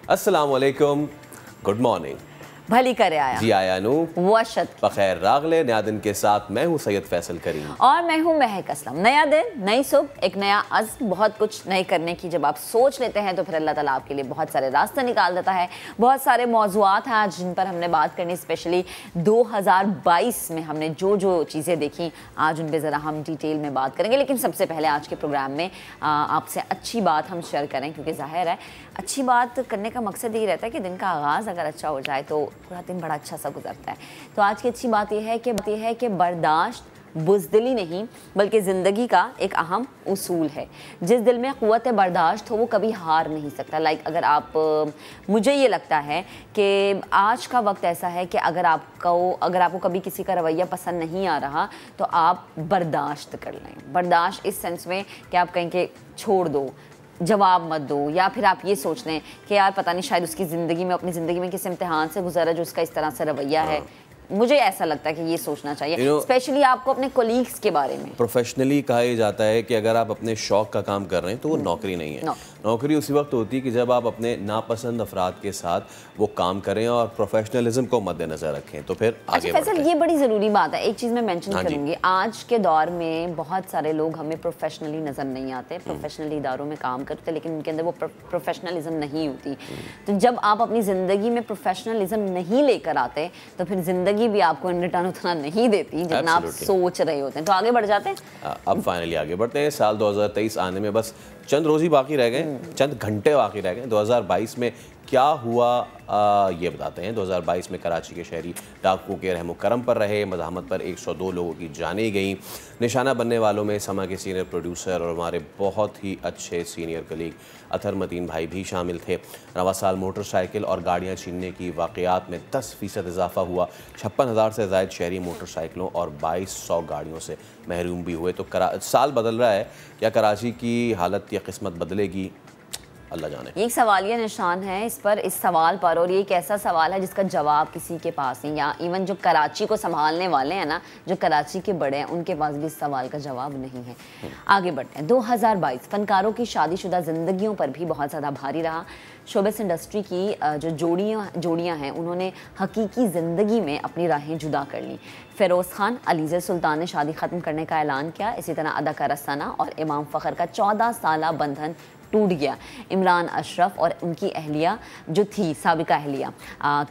अस्सलाम वालेकुम, good morning. भली करे आया जी आया नू वशत बखैर रागले। नया दिन के साथ मैं हूँ सैयद फैसल करीम और मैं हूँ महक असलम। नया दिन, नई सुबह, एक नया अज़्म, बहुत कुछ नए करने की जब आप सोच लेते हैं तो फिर अल्लाह ताला आपके लिए बहुत सारे रास्ते निकाल देता है। बहुत सारे मौज़ूआत हैं आज जिन पर हमने बात करनी, स्पेशली 2022 में हमने जो जो चीज़ें देखी आज उन पर ज़रा हम डिटेल में बात करेंगे। लेकिन सबसे पहले आज के प्रोग्राम में आपसे अच्छी बात हम शेयर करें, क्योंकि ज़ाहिर है अच्छी बात करने का मकसद यही रहता है कि दिन का आगाज़ अगर अच्छा हो जाए तो पूरा दिन बड़ा अच्छा सा गुजरता है। तो आज की अच्छी बात यह है कि बर्दाश्त बुज़दिली नहीं बल्कि ज़िंदगी का एक अहम उसूल है। जिस दिल में क़ुव्वत बर्दाश्त हो वो कभी हार नहीं सकता। अगर आप मुझे ये लगता है कि आज का वक्त ऐसा है कि अगर आपको कभी किसी का रवैया पसंद नहीं आ रहा तो आप बर्दाश्त कर लें। बर्दाश्त इस सेंस में कि आप कहें कि छोड़ दो, जवाब मत दो, या फिर आप ये सोच लें कि यार पता नहीं शायद उसकी ज़िंदगी में, अपनी ज़िंदगी में किसी इम्तिहान से गुजरा जो उसका इस तरह से रवैया है। मुझे ऐसा लगता है कि ये सोचना चाहिए, स्पेशली आपको अपने कोलीग्स के बारे में। प्रोफेशनली कहा जाता है कि अगर आप अपने शौक का काम कर रहे हैं तो वो नौकरी नहीं है। नौकरी उसी वक्त होती है कि जब आप अपने नापसंद अफराद के साथ वो काम करें और प्रोफेशनलिज्म को मद्देनजर रखें तो फिर आगे बढ़ते हैं। ये बड़ी ज़रूरी बात है। एक चीज़ मैं मेंशन करूँगी, आज के दौर में बहुत सारे लोग हमें प्रोफेशनली नज़र नहीं आते, प्रोफेशनली इदारों में काम करते लेकिन उनके अंदर वो प्रोफेशनलिज्म नहीं होती। तो जब आप अपनी ज़िंदगी में प्रोफेशनलिज्म नहीं लेकर आते तो फिर ज़िंदगी भी आपको इन रिटर्न उतना नहीं देती जितना आप सोच रहे होते हैं। तो आगे बढ़ जाते हैं। अब फाइनली आगे बढ़ते हैं। साल 2023 आने में बस चंद रोज़ ही बाकी रह गए, चंद घंटे बाकी रह गए। 2022 में क्या हुआ ये बताते हैं। 2022 में कराची के शहरी डाकुओं के रहमो करम पर रहे। मज़ाहमत पर 102 लोगों की जानें गई। निशाना बनने वालों में समा के सीनियर प्रोड्यूसर और हमारे बहुत ही अच्छे सीनियर कलीग अथर मतीन भाई भी शामिल थे। रवा साल मोटरसाइकिल और गाड़ियाँ छीनने की वाक़यात में 10% इजाफा हुआ। 56,000 से ज़ायद शहरी मोटरसाइकिलों और 2200 गाड़ियों से महरूम भी हुए। तो साल बदल रहा है, क्या कराची की हालत या किस्मत बदलेगी, अल्लाह जाने। एक सवालिया निशान है इस सवाल पर, और ये एक ऐसा सवाल है जिसका जवाब किसी के पास नहीं, या इवन जो कराची को संभालने वाले हैं ना, जो कराची के बड़े हैं, उनके पास भी इस सवाल का जवाब नहीं है। आगे बढ़ते हैं। 2022 फनकारों की शादीशुदा जिंदगियों पर भी बहुत ज़्यादा भारी रहा। शोबिस इंडस्ट्री की जो जोड़ियाँ हैं उन्होंने हकीकी ज़िंदगी में अपनी राहें जुदा कर ली। फ़िरोज़ खान अलीज़ा सुल्तान ने शादी ख़त्म करने का ऐलान किया। इसी तरह अदाकारा सना और इमाम फ़खर का 14 साला बंधन टूट गया। इमरान अशरफ और उनकी अहलिया जो थी, साबिका अहलिया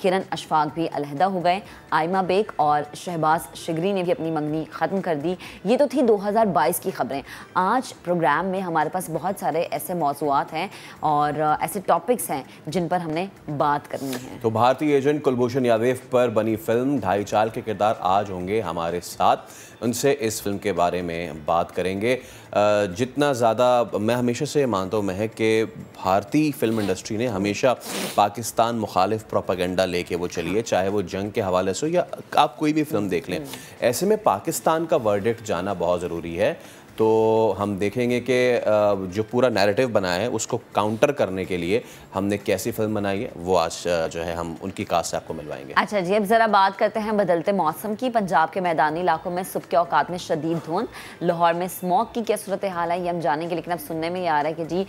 किरण अशफाक भी अलहदा हो गए। आयमा बेग और शहबाज शिगरी ने भी अपनी मंगनी ख़त्म कर दी। ये तो थी 2022 की खबरें। आज प्रोग्राम में हमारे पास बहुत सारे ऐसे मौज़ूआत हैं और ऐसे टॉपिक्स हैं जिन पर हमने बात करनी है। तो भारतीय एजेंट कुलभूषण यादव पर बनी फिल्म ढाई चाल के किरदार आज होंगे हमारे साथ। उनसे इस फिल्म के बारे में बात करेंगे। जितना ज़्यादा मैं हमेशा से मानता हूँ मैं कि भारतीय फिल्म इंडस्ट्री ने हमेशा पाकिस्तान मुखालिफ प्रोपेगेंडा लेके वो चली है, चाहे वो जंग के हवाले से हो या आप कोई भी फिल्म देख लें। ऐसे में पाकिस्तान का वर्डिक्ट जाना बहुत ज़रूरी है। तो हम देखेंगे कि जो पूरा नैरेटिव बना है उसको काउंटर करने के लिए हमने कैसी फिल्म बनाई है वो आज जो है हम उनकी कास्ट से आपको मिलवाएंगे। अच्छा जी, अब ज़रा बात करते हैं बदलते मौसम की। पंजाब के मैदानी इलाकों में सुबह के औकात में शदीद धुंध, लाहौर में स्मॉग की क्या सूरत हाल है ये हम जानेंगे। लेकिन अब सुनने में ये आ रहा है कि जी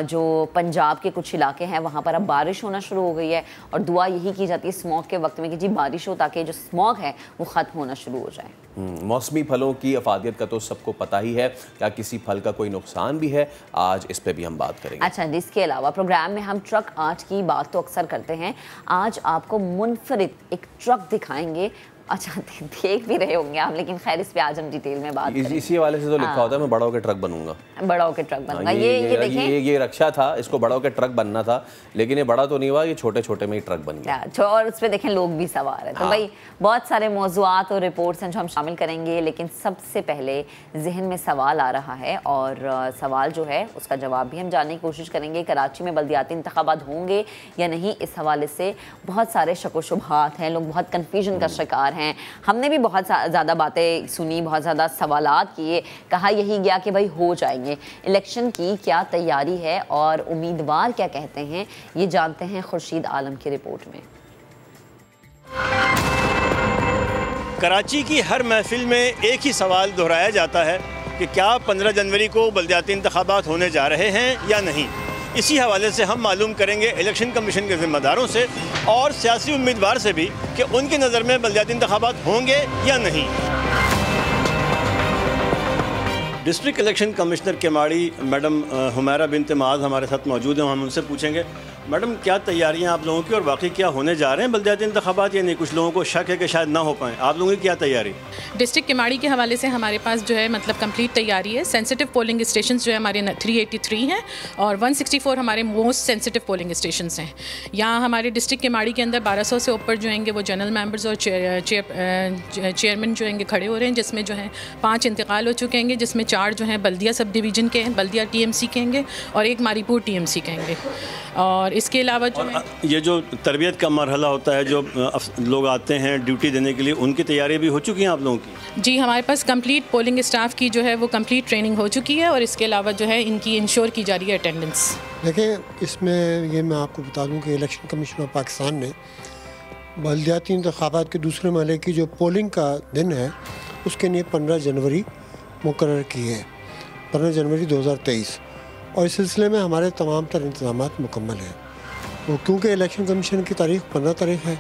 जो पंजाब के कुछ इलाके हैं वहाँ पर अब बारिश होना शुरू हो गई है और दुआ यही की जाती है स्मॉग के वक्त में कि जी बारिश हो ताकि जो स्मॉग है वो ख़त्म होना शुरू हो जाए। मौसमी फलों की अफादियत का तो सबको पता ही है, क्या किसी फल का कोई नुकसान भी है, आज इस पे भी हम बात करेंगे। अच्छा, इसके अलावा प्रोग्राम में हम ट्रक आर्ट की बात तो अक्सर करते हैं। आज आपको मुनफरिद एक ट्रक दिखाएंगे। अच्छा, देख भी रहे होंगे आप, लेकिन खैर इस पे आज हम डिटेल में बात करेंगे। इसी वाले से तो लिखा होता है मैं बड़ा होकर ट्रक बनूंगा, बड़ा होकर ट्रक बनूंगा। ये देखें, ये रक्षा था, इसको बड़ा होकर ट्रक बनना था, लेकिन ये बड़ा तो नहीं हुआ, ये छोटे छोटे में ही ट्रक बन गया। और उस पर देखें लोग भी सवार है। तो भाई बहुत सारे मौज़ूआत और रिपोर्ट्स हैं जो हम शामिल करेंगे, लेकिन सबसे पहले जहन में सवाल आ रहा है और सवाल जो है उसका जवाब भी हम जानने की कोशिश करेंगे। कराची में बल्दियाती इंतखाबात होंगे या नहीं, इस हवाले से बहुत सारे शक व शुबहात हैं, लोग बहुत कन्फ्यूजन का शिकार हैं। हमने भी बहुत ज़्यादा बातें सुनी, बहुत ज़्यादा सवालात किए, कहा यही गया कि भाई हो जाएंगे। इलेक्शन की क्या तैयारी है और उम्मीदवार क्या कहते हैं, ये जानते हैं खुर्शीद आलम की रिपोर्ट में। कराची की हर महफिल में एक ही सवाल दोहराया जाता है कि क्या 15 जनवरी को बल्दियाती इंतखाबात होने जा रहे हैं या नहीं। इसी हवाले से हम मालूम करेंगे इलेक्शन कमीशन के ज़िम्मेदारों से और सियासी उम्मीदवार से भी कि उनकी नज़र में बल्दियाती इंतखाबात होंगे या नहीं। District election commissioner Keamari madam Humaira Binat Maaz हमारे साथ मौजूद हैं। हम उनसे पूछेंगे, मैडम क्या तैयारियां आप लोगों की और बाकी क्या होने जा रहे हैं बल्दियाती इंतखाबात या नहीं? कुछ लोगों को शक है कि शायद ना हो पाएँ, आप लोगों की क्या तैयारी? डिस्ट्रिक्ट केमाड़ी के हवाले से हमारे पास जो है मतलब कंप्लीट तैयारी है। सेंसिटिव पोलिंग स्टेशन जो है हमारे 383 हैं और 164 हमारे मोस्ट सेंसिटिव पोलिंग स्टेशन हैं। यहाँ हमारे डिस्ट्रिक्ट केमाड़ी के अंदर 1200 से ऊपर जो हैं वो जनरल मेंबर्स और चेयरमैन जो हैं खड़े हो रहे हैं, जिसमें जो हैं 5 इंतकाल हो चुके हैं, जिसमें 4 जो हैं बल्दिया सब डिवीज़न के हैं, बल्दिया TMC के हैं और 1 मारीपुर TMC के हैं। और इसके अलावा जो ये जो तरबियत का मरहला होता है, जो लोग आते हैं ड्यूटी देने के लिए, उनकी तैयारी भी हो चुकी हैं आप लोगों की? जी, हमारे पास कंप्लीट पोलिंग स्टाफ की जो है वो कंप्लीट ट्रेनिंग हो चुकी है और इसके अलावा जो है इनकी इंश्योर की जा रही है अटेंडेंस। देखिए, इसमें ये मैं आपको बता दूं कि इलेक्शन कमीशन ऑफ पाकिस्तान ने बल्दियाती इंतखाबात के दूसरे मरहले की जो पोलिंग का दिन है उसके लिए 15 जनवरी मुकर्रर की है, 15 जनवरी 2023। और इस सिलसिले में हमारे तमाम तर इंतजाम मुकम्मल हैं। वो क्योंकि इलेक्शन कमीशन की तारीख 15 तारीख है,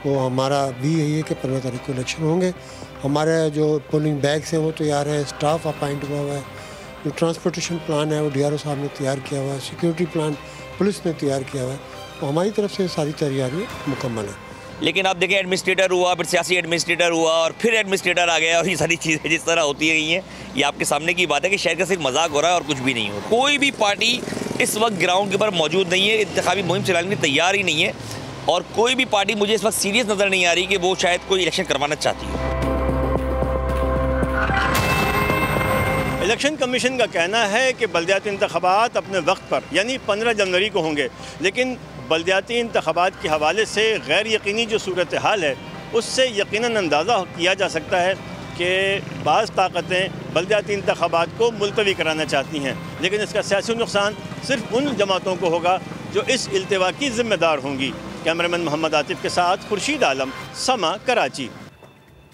वो हमारा भी यही है कि 15 तारीख को इलेक्शन होंगे। हमारे जो पोलिंग बैग्स हैं वो तैयार है, स्टाफ अपॉइंट हुआ हुआ है, जो ट्रांसपोर्टेशन प्लान है वो DRO साहब ने तैयार किया हुआ है, सिक्योरिटी प्लान पुलिस ने तैयार किया हुआ है। तो हमारी तरफ से सारी तैयारी मुकम्मल है। लेकिन आप देखें, एडमिनिस्ट्रेटर हुआ, फिर सियासी एडमिनिस्ट्रेटर हुआ और फिर एडमिनिस्ट्रेटर आ गया और ये सारी चीज़ें जिस तरह होती रही हैं, ये आपके सामने की बात है कि शहर का सिर्फ मजाक हो रहा है और कुछ भी नहीं हो। कोई भी पार्टी इस वक्त ग्राउंड के ऊपर मौजूद नहीं है, इंतखाबी मुहिम चलाने की तैयार ही नहीं है और कोई भी पार्टी मुझे इस वक्त सीरियस नज़र नहीं आ रही कि वो शायद कोई इलेक्शन करवाना चाहती है। इलेक्शन कमीशन का कहना है कि बल्दियाती इंतखाबात अपने वक्त पर यानी 15 जनवरी को होंगे, लेकिन बल्दियाती इंतखाबात के हवाले से गैर यकीनी जो सूरत हाल है उससे यकीनन अंदाज़ा किया जा सकता है कि बाज़ ताकतें बल्दियाती इंतखाबात को मुलतवी कराना चाहती हैं, लेकिन इसका सियासी नुकसान सिर्फ उन जमातों को होगा जो इस इल्तिवा की ज़िम्मेदार होंगी। कैमरामैन मोहम्मद आतिफ के साथ खुर्शीद आलम, समा, कराची।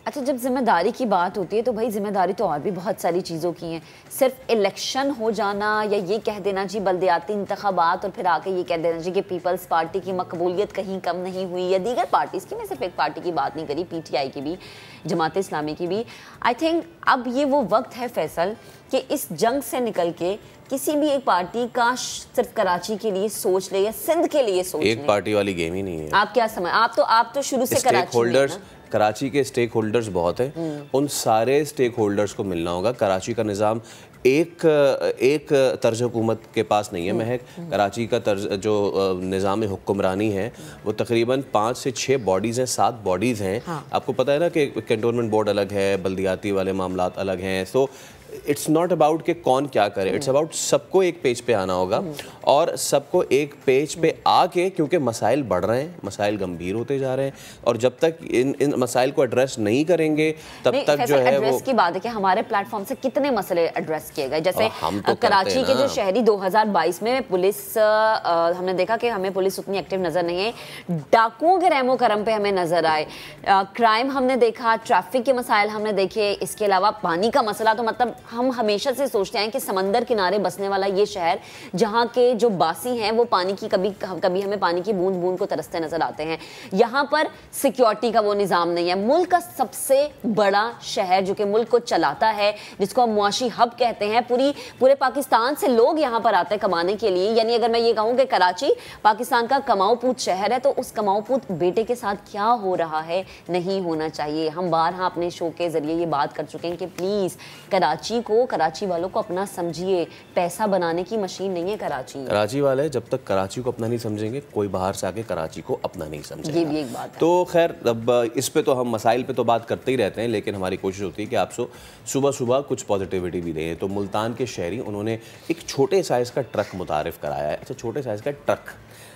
अच्छा, जब जिम्मेदारी की बात होती है तो भाई जिम्मेदारी तो और भी बहुत सारी चीज़ों की हैं। सिर्फ इलेक्शन हो जाना या ये कह देना जी बल्दियाती इंतखाबात और फिर आके ये कह देना जी कि पीपल्स पार्टी की मकबूलियत कहीं कम नहीं हुई या दीगर पार्टीज़ की, मैं सिर्फ एक पार्टी की बात नहीं करी, PTI की भी, जमात इस्लामी की भी। आई थिंक अब ये वो वक्त है फैसल कि इस जंग से निकल के किसी भी एक पार्टी का सिर्फ कराची के लिए सोच ले या सिंध के लिए सोच ले। एक पार्टी वाली गेम ही नहीं है। आप क्या समझ, आप तो शुरू से कराची के स्टेक होल्डर्स बहुत हैं, उन सारे स्टेक होल्डर्स को मिलना होगा। कराची का निज़ाम एक तर्ज हुकूमत के पास नहीं है महक। कराची का तर्ज जो निज़ाम हुक्मरानी है वो तकरीबन 5 से 6 बॉडीज़ हैं, 7 बॉडीज़ हैं। हाँ। आपको पता है ना कि कैंटोनमेंट बोर्ड अलग है, बल्दियाती वाले मामलात अलग हैं। सो इट्स नॉट अबाउट कि कौन क्या करे, इट्स अबाउट सबको एक पेज पे आना होगा और सबको एक पेज पे आके, क्योंकि मसाइल बढ़ रहे हैं, मसाइल गंभीर होते जा रहे हैं और जब तक इन मसाइल को एड्रेस नहीं करेंगे तब तक जो है वो की बात है कि हमारे प्लेटफॉर्म से कितने मसले एड्रेस किए गए। जैसे कराची के जो शहरी 2022 में पुलिस, हमने देखा कि हमें पुलिस उतनी एक्टिव नजर नहीं है, डाकुओं के रहमो करम पे हमें नजर आए, क्राइम हमने देखा, ट्रैफिक के मसाइल हमने देखे, इसके अलावा पानी का मसला। तो मतलब हम हमेशा से सोचते हैं कि समंदर किनारे बसने वाला ये शहर जहाँ के जो बासी हैं वो पानी की कभी हमें पानी की बूंद बूंद को तरसते नजर आते हैं। यहाँ पर सिक्योरिटी का वो निज़ाम नहीं है। मुल्क का सबसे बड़ा शहर जो कि मुल्क को चलाता है, जिसको हम मुआशी हब कहते हैं, पूरे पाकिस्तान से लोग यहाँ पर आते हैं कमाने के लिए। यानी अगर मैं ये कहूँ कि कराची पाकिस्तान का कमाऊ पूत शहर है तो उस कमाऊ पूत बेटे के साथ क्या हो रहा है नहीं होना चाहिए। हम बारहा अपने शो के जरिए ये बात कर चुके हैं कि प्लीज़ कराची वालों को अपना समझिए, पैसा बनाने की मशीन नहीं है कराची वाले। जब तक कराची को अपना नहीं समझेंगे कोई बाहर से आके कराची को अपना नहीं समझेगा। ये भी एक बात है। तो खैर, अब इस पे तो हम मसाइल पे तो बात करते ही रहते हैं, लेकिन हमारी कोशिश होती है कि आप सुबह सुबह कुछ पॉजिटिविटी भी दें। तो मुल्तान के शहरी, उन्होंने एक छोटे साइज़ का ट्रक मुतारिफ कराया है। अच्छा, छोटे साइज़ का ट्रक,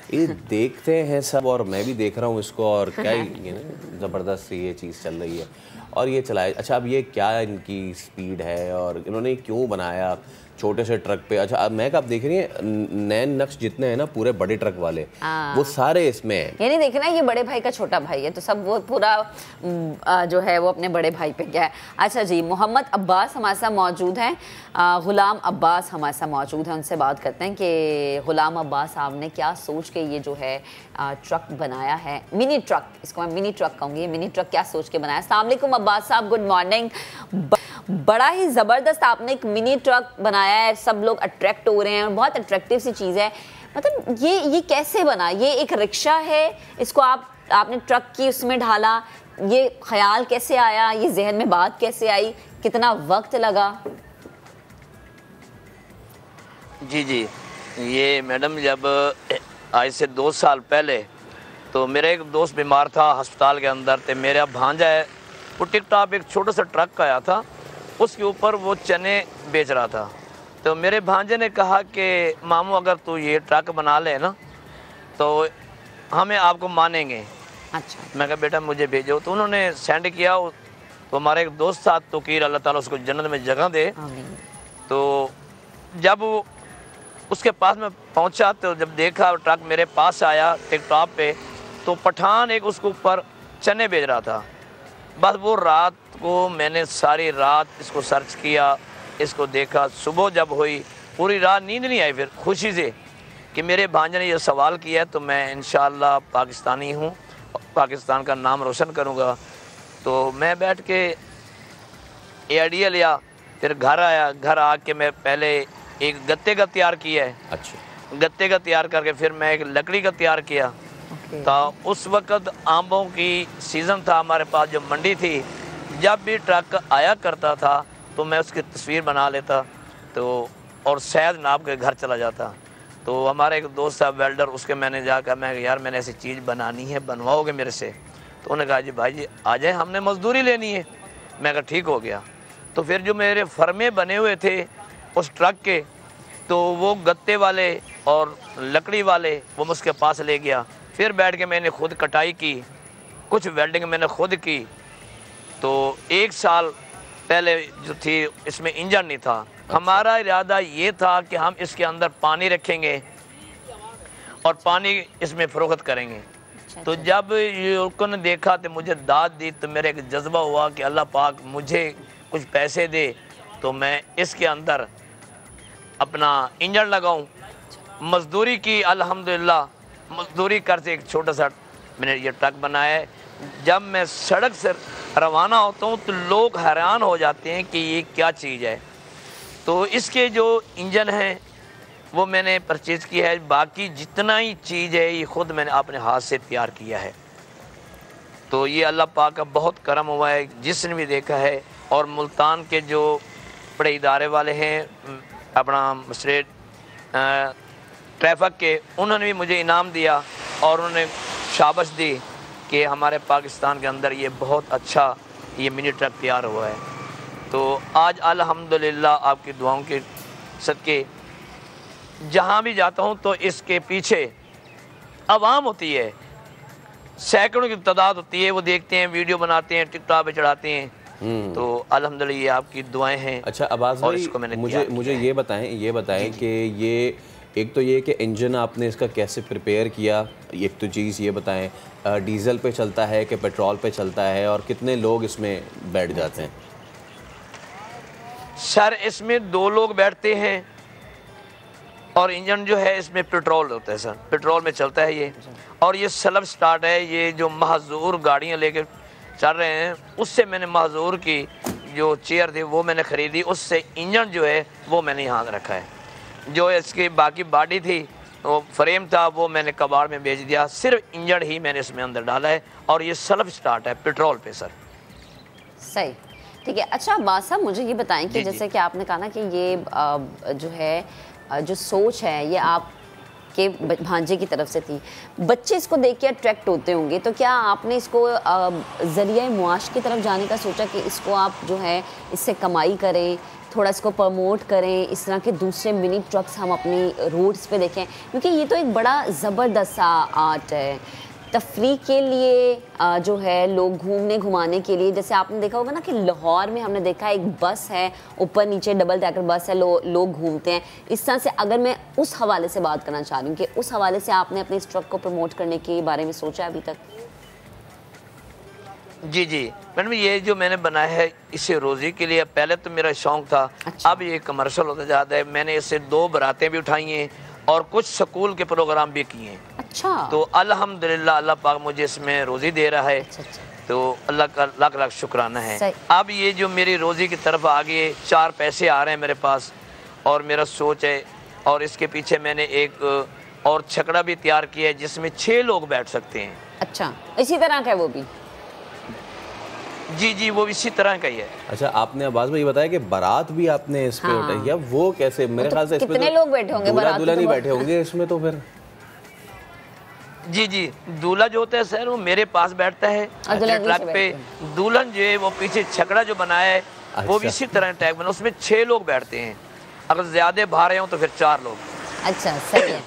ये देखते हैं सब, और मैं भी देख रहा हूँ इसको, और क्या ही ज़बरदस्त ये चीज़ चल रही है और ये चलाए। अच्छा, अब ये क्या इनकी स्पीड है और इन्होंने क्यों बनाया छोटे से ट्रक पे? अच्छा, अब मैं कब देख रही है नैन नक्श जितने हैं ना पूरे बड़े ट्रक वाले, वो सारे इसमें हैं। ये नहीं देखना ये बड़े भाई का छोटा भाई है, तो सब वो पूरा जो है वो अपने बड़े भाई पे क्या है। अच्छा जी, मोहम्मद अब्बास हमारे साथ मौजूद हैं, गुलाम अब्बास हमारे साथ मौजूद हैं। उनसे बात करते हैं कि गुलाम अब्बास साहब ने क्या सोच के ये जो है ट्रक बनाया है, मिनी ट्रक, इसको मैं मिनी ट्रक कहूँगी, मिनी ट्रक क्या सोच के बनाया। अस्सलाम वालेकुम अब्बास साहब, गुड मॉर्निंग। बड़ा ही ज़बरदस्त आपने एक मिनी ट्रक बनाया है, सब लोग अट्रैक्ट हो रहे हैं और बहुत अट्रैक्टिव सी चीज़ है। मतलब ये कैसे बना? ये एक रिक्शा है, इसको आपने ट्रक की उसमें ढाला, ये ख्याल कैसे आया, ये जहन में बात कैसे आई, कितना वक्त लगा? जी, ये मैडम जब आज से 2 साल पहले तो मेरा एक दोस्त बीमार था अस्पताल के अंदर, तो मेरा भांजा है वो टिकटॉप एक छोटा सा ट्रक आया था, उसके ऊपर वो चने बेच रहा था। तो मेरे भांजे ने कहा कि मामू अगर तू ये ट्रक बना ले ना तो हमें आपको मानेंगे। अच्छा, मैं कहा बेटा मुझे भेजो, तो उन्होंने सेंड किया। तो हमारे एक दोस्त साथ तो कीर अल्लाह ताला उसको जन्नत में जगह दे। तो जब उसके पास में पहुंचा तो जब देखा ट्रक मेरे पास आया टिकटॉप पे, तो पठान एक उसके ऊपर चने बेच रहा था। बस वो रात को मैंने सारी रात इसको सर्च किया, इसको देखा। सुबह जब हुई पूरी रात नींद नहीं आई, फिर खुशी से कि मेरे भांजे ने ये सवाल किया तो मैं इंशाअल्लाह पाकिस्तानी हूँ, पाकिस्तान का नाम रोशन करूँगा। तो मैं बैठ के आइडिया लिया, फिर घर आया, घर आके मैं पहले एक गत्ते का तैयार किया है। अच्छा, गत्ते का तैयार करके फिर मैं एक लकड़ी का तैयार किया। तो उस वक़्त आमों की सीज़न था हमारे पास, जो मंडी थी, जब भी ट्रक आया करता था तो मैं उसकी तस्वीर बना लेता तो और शायद नाप के घर चला जाता। तो हमारे एक दोस्त था वेल्डर, उसके मैंने जाकर मैं यार मैंने ऐसी चीज़ बनानी है, बनवाओगे मेरे से? तो उन्होंने कहा जी भाई जी आ जाए, हमने मजदूरी लेनी है। मैं कहा ठीक हो गया। तो फिर जो मेरे फर्मे बने हुए थे उस ट्रक के, तो वो गत्ते वाले और लकड़ी वाले वो मैं उसके पास ले गया। फिर बैठ के मैंने खुद कटाई की, कुछ वेल्डिंग मैंने खुद की। तो 1 साल पहले जो थी इसमें इंजन नहीं था। हमारा इरादा ये था कि हम इसके अंदर पानी रखेंगे और पानी इसमें फ़रोख्त करेंगे। तो जब युवकों ने देखा तो मुझे दाद दी, तो मेरा एक जज्बा हुआ कि अल्लाह पाक मुझे कुछ पैसे दे तो मैं इसके अंदर अपना इंजन लगाऊं। मज़दूरी की, अल्हम्दुलिल्लाह मज़दूरी करके एक छोटा सा मैंने ये ट्रक बनाया है। जब मैं सड़क से रवाना होता हूँ तो लोग हैरान हो जाते हैं कि ये क्या चीज़ है। तो इसके जो इंजन है वो मैंने परचेज़ किया है, बाकी जितना ही चीज़ है ये ख़ुद मैंने अपने हाथ से तैयार किया है। तो ये अल्लाह पाक का बहुत करम हुआ है जिसने भी देखा है। और मुल्तान के जो बड़े इदारे वाले हैं, अपना मसरे ट्रैफिक के, उन्होंने भी मुझे इनाम दिया और उन्होंने शाबाश दी कि हमारे पाकिस्तान के अंदर ये बहुत अच्छा ये मिनी ट्रक तैयार हुआ है। तो आज अल्हम्दुलिल्लाह आपकी दुआओं के सदके जहाँ भी जाता हूँ तो इसके पीछे आवाम होती है, सैकड़ों की तादाद होती है, वो देखते हैं, वीडियो बनाते हैं, टिकटॉक पे चढ़ाते हैं। तो अल्हम्दुलिल्लाह ये आपकी दुआएं हैं। अच्छा अब्बास भाई, मुझे ये बताएं कि ये एक तो ये कि इंजन आपने इसका कैसे प्रिपेयर किया, एक तो चीज़ ये बताएं, डीज़ल पे चलता है कि पेट्रोल पे चलता है, और कितने लोग इसमें बैठ जाते हैं? सर इसमें 2 लोग बैठते हैं और इंजन जो है इसमें पेट्रोल होता है सर, पेट्रोल में चलता है ये। और ये सेल्फ स्टार्ट है। ये जो महजूर गाड़ियाँ लेके चल रहे हैं उससे मैंने महजूर की जो चेयर थी वो मैंने ख़रीदी, उससे इंजन जो है वो मैंने यहाँ रखा है। जो इसकी बाकी बॉडी थी वो फ्रेम था वो मैंने कबाड़ में बेच दिया, सिर्फ इंजन ही मैंने इसमें अंदर डाला है। और ये सेल्फ स्टार्ट है पेट्रोल पे सर। सही, ठीक है। अच्छा अब्बास साहब मुझे ये बताएं कि जैसे कि आपने कहा ना कि ये जो है जो सोच है ये आप के भांजे की तरफ से थी, बच्चे इसको देख के अट्रैक्ट होते होंगे, तो क्या आपने इसको ज़रिया मुआश की तरफ जाने का सोचा कि इसको आप जो है इससे कमाई करें, थोड़ा इसको प्रमोट करें, इस तरह के दूसरे मिनी ट्रक्स हम अपनी रोड्स पे देखें, क्योंकि ये तो एक बड़ा ज़बरदस्त सा आर्ट है तफरी के लिए जो है, लोग घूमने घुमाने के लिए। जैसे आपने देखा होगा ना कि लाहौर में हमने देखा एक बस है, ऊपर नीचे डबल डेकर बस है, लोग घूमते हैं इस तरह से। अगर मैं उस हवाले से बात करना चाह रही हूँ कि उस हवाले से आपने अपने इस ट्रक को प्रमोट करने के बारे में सोचा अभी तक? जी जी मैडम, ये जो मैंने बनाया है इसे रोज़ी के लिए, पहले तो मेरा शौक़ था। अच्छा। अब ये कमर्शियल होता जाता है। मैंने इससे 2 बारातें भी उठाई हैं और कुछ स्कूल के प्रोग्राम भी किए हैं। अच्छा। तो अल्हम्दुलिल्लाह अल्लाह पाक मुझे इसमें रोज़ी दे रहा है। अच्छा। तो अल्लाह का लाख लाख शुक्राना है। सही। अब ये जो मेरी रोज़ी की तरफ आ गई, 4 पैसे आ रहे हैं मेरे पास और मेरा सोच है, और इसके पीछे मैंने एक और छकड़ा भी तैयार किया है जिसमें 6 लोग बैठ सकते हैं। अच्छा, इसी तरह का है वो भी? जी जी, वो इसी तरह का ही है। अच्छा, आपने आवाज में ये बताया कि बारात भी आपने इस पे उठाई है, वो कैसे? मेरे ख्याल से इसमें कितने लोग बैठे होंगे? दूल्हा दुल्हन नहीं बैठे होंगे इसमें तो फिर? जी जी, दूल्हा जो होता है सर वो मेरे पास बैठता है ट्रक पे, दुल्हन जो है वो पीछे छकड़ा जो बनाया है वो भी इसी तरह टैग बना, उसमें 6 लोग बैठते हैं। अगर ज्यादा भारे हों तो फिर 4 लोग। अच्छा, सही है,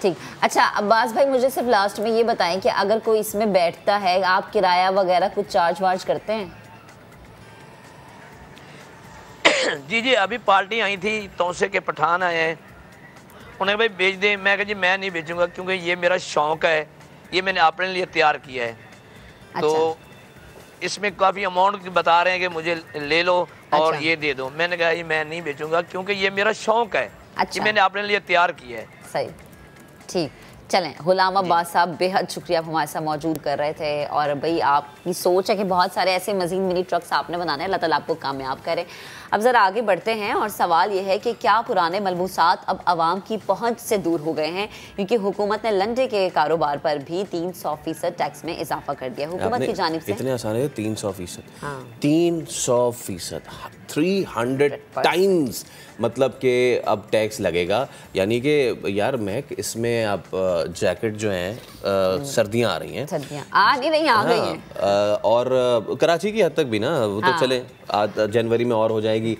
ठीक। अच्छा अब्बास भाई, मुझे सिर्फ लास्ट में ये बताएं कि अगर कोई इसमें बैठता है, आप किराया वगैरह कुछ चार्ज वार्ज करते हैं? जी जी, अभी पार्टी आई थी, तौसे के पठान आए हैं, उन्हें भाई बेच दें। मैं कहा जी मैं नहीं बेचूंगा क्योंकि ये मेरा शौक़ है, ये मैंने अपने लिए तैयार किया है। अच्छा। तो इसमें काफ़ी अमाउंट बता रहे हैं कि मुझे ले लो और अच्छा। ये दे दो। मैंने कहा ये मैं नहीं बेचूंगा क्योंकि ये मेरा शौक़ है। अच्छा। ये मैंने अपने लिए तैयार किया है। सही, ठीक। चलें, गुलाम अब्बास साहब बेहद शुक्रिया, आप हमारे साथ मौजूद कर रहे थे। और भाई आपकी सोच है कि बहुत सारे ऐसे मज़ीद मिनी ट्रक्स आपने बनाने हैं, अल्लाह ताला आपको कामयाब करे। अब ज़रा आगे बढ़ते हैं और सवाल ये है कि क्या पुराने मलबूसात अब आवाम की पहुंच से दूर हो गए हैं, क्योंकि हुकूमत ने लंडे के कारोबार पर भी 300% टैक्स में इजाफा कर दिया हुकूमत की जानिब से। इतने आसान है 300%। हाँ। 300%, 300 टाइम्स मतलब कि अब टैक्स लगेगा। यानी कि यार महक, इसमें अब जैकेट जो हैं, सर्दियाँ आ रही हैं, सर्दियाँ आ नहीं रही, आ गई हैं। और कराची की हद तक भी ना, वो तो चले जनवरी में और हो जाएगी।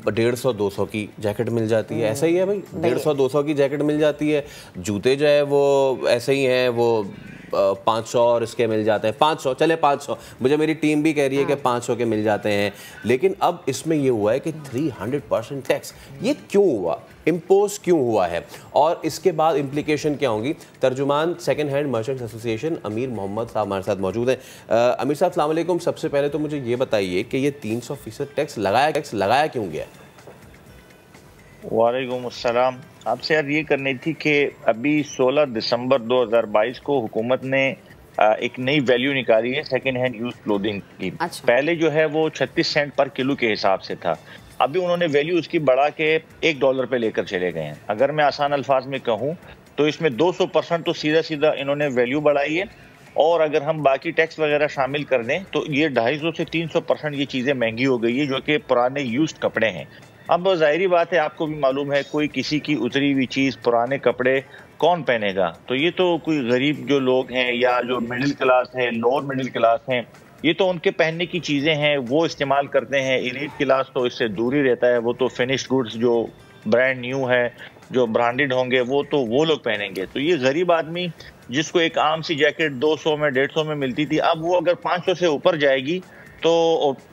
150-200 की जैकेट मिल जाती है, ऐसा ही है भाई, 150-200 की जैकेट मिल जाती है। जूते जो है वो ऐसे ही हैं, वो 500 और इसके मिल जाते हैं, 500 चले 500, मुझे मेरी टीम भी कह रही है कि 500 के मिल जाते हैं। लेकिन अब इसमें ये हुआ है कि 300% टैक्स, ये क्यों हुआ, इम्पोज क्यों हुआ है, और इसके बाद इम्प्लीकेशन क्या होंगी? तर्जुमान सेकंड हैंड मर्चेंट्स एसोसिएशन अमीर मोहम्मद साहब हमारे साथ मौजूद हैं। अमीर साहब अस्सलाम वालेकुम। सबसे पहले तो मुझे ये बताइए कि ये 300% टैक्स लगाया क्यों गया? वालेकुम अस्सलाम। आपसे यार ये करनी थी कि अभी 16 दिसंबर 2022 को हुकूमत ने एक नई वैल्यू निकाली है सेकेंड हैंड यूज क्लोथिंग की। अच्छा। पहले जो है वो 36 सेंट पर किलो के हिसाब से था, अभी उन्होंने वैल्यू उसकी बढ़ा के $1 पे लेकर चले गए हैं। अगर मैं आसान अल्फाज में कहूँ तो इसमें 200% तो सीधा सीधा इन्होंने वैल्यू बढ़ाई है, और अगर हम बाकी टैक्स वगैरह शामिल कर दें तो ये 250 से 300% ये चीज़ें महंगी हो गई है, जो कि पुराने यूज्ड कपड़े हैं। अब जाहिर बात है, आपको भी मालूम है, कोई किसी की उतरी हुई चीज़, पुराने कपड़े कौन पहनेगा? तो ये तो कोई गरीब जो लोग हैं या जो मिडिल क्लास है, लोअर मिडिल क्लास हैं, ये तो उनके पहनने की चीज़ें हैं, वो इस्तेमाल करते हैं। एलीट क्लास तो इससे दूर ही रहता है, वो तो फिनिश्ड गुड्स जो ब्रांड न्यू है, जो ब्रांडेड होंगे, वो लोग पहनेंगे। तो ये गरीब आदमी जिसको एक आम सी जैकेट 200 में 150 में मिलती थी, अब वो अगर 500 से ऊपर जाएगी तो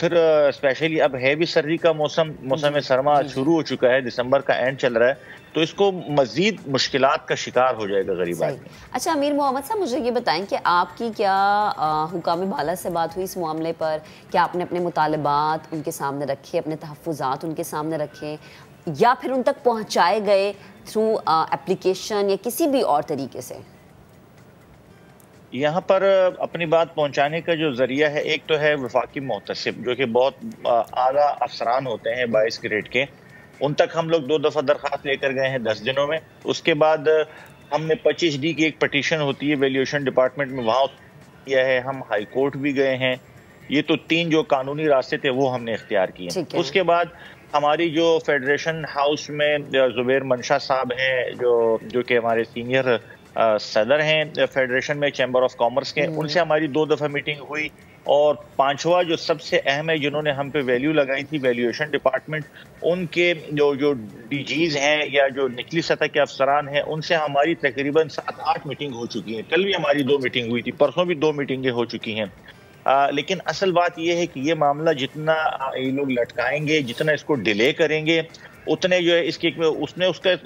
फिर स्पेशली अब है भी सर्दी का मौसम सरमा शुरू हो चुका है, दिसंबर का एंड चल रहा है, तो इसको मजीद मुश्किलात का शिकार हो जाएगा गरीब आदमी। अच्छा अमीर मोहम्मद साहब, मुझे ये बताएं कि आपकी क्या हुकाम बाला से बात हुई इस मामले पर? क्या आपने अपने मुतालबात उनके सामने रखे, अपने तहफ़्फ़ुज़ात उनके सामने रखे, या फिर उन तक पहुँचाए गए थ्रू एप्लीकेशन या किसी भी और तरीके से? यहाँ पर अपनी बात पहुँचाने का जो जरिया है, एक तो है वफाकी मोहतसिब, जो कि बहुत आला अफसरान होते हैं 22 ग्रेड के, उन तक हम लोग 2 दफ़ा दरख्वास्त लेकर गए हैं 10 दिनों में। उसके बाद हमने 25D की एक पटिशन होती है वैल्यूएशन डिपार्टमेंट में, वहाँ किया है। हम हाई कोर्ट भी गए हैं। ये तो 3 जो कानूनी रास्ते थे वो हमने इख्तियार किए। उसके बाद हमारी जो फेडरेशन हाउस में जुबैर मंशा साहब हैं, जो कि हमारे सीनियर सदर हैं फेडरेशन में, चैम्बर ऑफ कॉमर्स के, उनसे हमारी 2 दफ़ा मीटिंग हुई। और 5वां जो सबसे अहम है, जिन्होंने हम पे वैल्यू लगाई थी, वैल्यूएशन डिपार्टमेंट, उनके जो डीजीज हैं या जो निचली सतह के अफसरान हैं, उनसे हमारी तकरीबन 7-8 मीटिंग हो चुकी हैं। कल भी हमारी 2 मीटिंग हुई थी, परसों भी 2 मीटिंगें हो चुकी हैं। लेकिन असल बात यह है कि ये मामला जितना ये लोग लटकाएंगे, जितना इसको डिले करेंगे, उतने जो है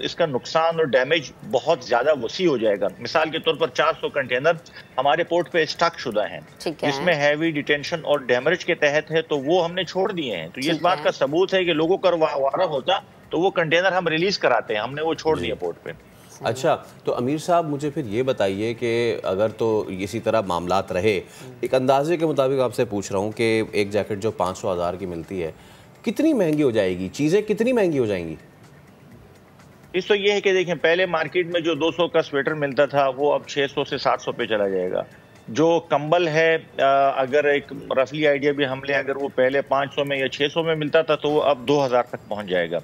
इसका नुकसान और डैमेज बहुत ज्यादा वसी हो जाएगा। मिसाल के तौर पर 400 कंटेनर हमारे पोर्ट पे स्टक शुदा हैं, जिसमें हैवी डिटेंशन और डैमेज के तहत है, तो वो हमने छोड़ दिए हैं। तो ये इस बात का सबूत है कि लोगों का वारा होता तो वो कंटेनर हम रिलीज कराते हैं, हमने वो छोड़ दिया पोर्ट पे। अच्छा, तो अमीर साहब मुझे फिर ये बताइए कि अगर तो इसी तरह मामलात रहे, एक अंदाजे के मुताबिक आपसे पूछ रहा हूँ कि एक जैकेट जो 500,000 की मिलती है कितनी महंगी हो जाएगी, चीज़ें कितनी महंगी हो जाएंगी? इस तो ये है कि देखें, पहले मार्केट में जो 200 का स्वेटर मिलता था वो अब 600 से 700 पे चला जाएगा। जो कंबल है, अगर एक रफली आइडिया भी हम लें, अगर वो पहले 500 में या 600 में मिलता था तो वो अब 2000 तक पहुंच जाएगा।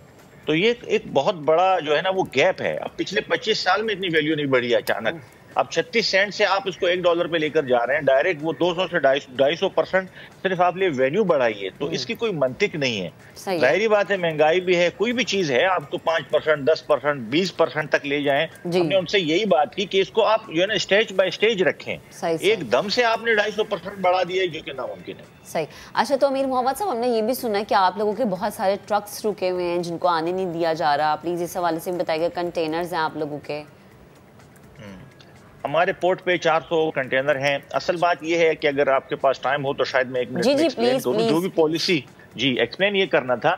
तो ये एक बहुत बड़ा जो है ना वो गैप है। अब पिछले 25 साल में इतनी वैल्यू नहीं बढ़ी अचानक। अब 36 सेंट से आप इसको $1 पे लेकर जा रहे हैं डायरेक्ट, वो 200 से 250% सिर्फ आप लिए वैल्यू बढ़ाइए, तो इसकी कोई मंतिक नहीं है। जाहिर बात है, महंगाई भी है, कोई भी चीज है, आप तो 5%, 10%, 20% तक ले जाएं। हमने उनसे यही बात की कि इसको आप जो है ना स्टेज बाय स्टेज रखें। एकदम से आपने 250% बढ़ा दिया, जो कि नामुमकिन है। सही। अच्छा, तो अमीर मोहम्मद साहब, हमने ये भी सुना है कि आप लोगों के बहुत सारे ट्रक्स रुके हुए हैं जिनको आने नहीं दिया जा रहा। प्लीज इस हवाले से भी बताइएगा। कंटेनर्स हैं आप लोगों के? हमारे पोर्ट पे 400 कंटेनर हैं। असल बात यह है कि अगर आपके पास टाइम हो तो शायद मैं 1 मिनट में एक्सप्लेन करूं। जो भी पॉलिसी एक्सप्लेन ये करना था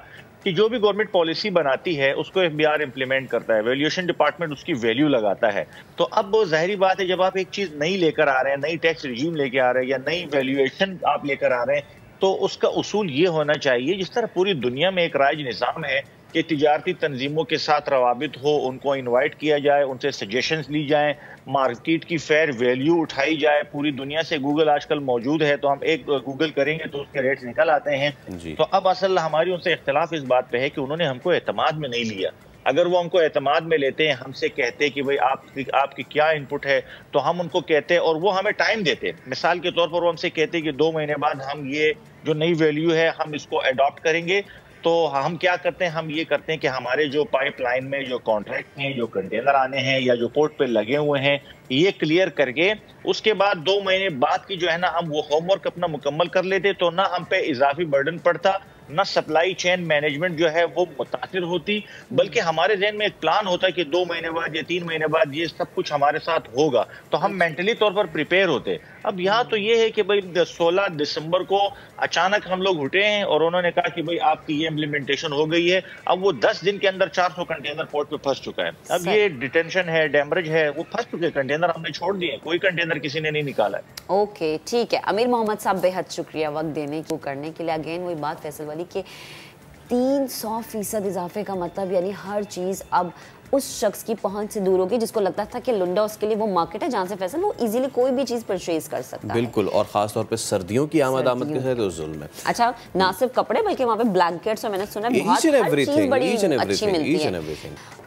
कि जो भी गवर्नमेंट पॉलिसी बनाती है उसको एफबीआर इंप्लीमेंट करता है, वैल्यूएशन डिपार्टमेंट उसकी वैल्यू लगाता है। तो अब जाहिर बात है, जब आप एक चीज नई लेकर आ रहे हैं, नई टैक्स रिजीम लेके आ रहे हैं या नई वैल्यूएशन आप लेकर आ रहे हैं, तो उसका उसूल ये होना चाहिए, जिस तरह पूरी दुनिया में एक राज निज़ाम है कि तिजारती तंजीमों के साथ रवाबित हो, उनको इनवाइट किया जाए, उनसे सजेशंस ली जाएं, मार्केट की फेयर वैल्यू उठाई जाए। पूरी दुनिया से गूगल आजकल मौजूद है, तो हम एक गूगल करेंगे तो उसके रेट्स निकल आते हैं। तो अब असल हमारी उनसे इख्तिलाफ इस बात पे है कि उन्होंने हमको एतमाद में नहीं लिया। अगर वो हमको एतमाद में लेते हैं, हमसे कहते कि भाई आपकी क्या इनपुट है, तो हम उनको कहते और वो हमें टाइम देते। मिसाल के तौर पर वो हमसे कहते कि 2 महीने बाद हम ये जो नई वैल्यू है हम इसको अडॉप्ट करेंगे। तो हम क्या करते हैं, हम ये करते हैं कि हमारे जो पाइपलाइन में जो कॉन्ट्रैक्ट हैं, जो कंटेनर आने हैं या जो पोर्ट पे लगे हुए हैं, ये क्लियर करके उसके बाद 2 महीने बाद की जो है ना हम वो होमवर्क अपना मुकम्मल कर लेते, तो ना हम पे इजाफी बर्डन पड़ता, ना सप्लाई चेन मैनेजमेंट जो है वो मुतासिर होती, बल्कि हमारे जहन में एक प्लान होता है कि 2 महीने बाद या 3 महीने बाद ये सब कुछ हमारे साथ होगा, तो हम मेंटली तौर पर प्रिपेयर होते। अब यहाँ तो ये है कि भाई 16 दिसंबर को अचानक हम लोग उठे हैं और उन्होंने कहा कि भाई आपकी ये इम्प्लीमेंटेशन हो गई है। अब वो 10 दिन के अंदर 400 कंटेनर पोर्ट पे फंस चुका है। अब ये डिटेंशन है, डैमेज है, वो फंस चुके कंटेनर, हमने छोड़ दिए, कोई कंटेनर किसी ने नहीं निकाला है। ओके, ठीक है। अमीर मोहम्मद साहब, बेहद शुक्रिया वक्त देने को करने के लिए। अगेन वही बात फैसल वाली कि 300% इजाफे का मतलब यानी हर चीज़ अब उस शख्स की पहुंच से दूर होगी जिसको लगता था कि लुंडा उसके लिए वो मार्केट है जहां से फैसल वो इजीली कोई भी चीज परचेज कर सकता है। बिल्कुल, और खास तौर पे सर्दियों की आमद के साथ तो जुल्म है। अच्छा, ना सिर्फ कपड़े बल्कि वहाँ पे ब्लैंकेट्स और मैंने सुना बहुत हर चीज बड़ी अच्छी मिलती है।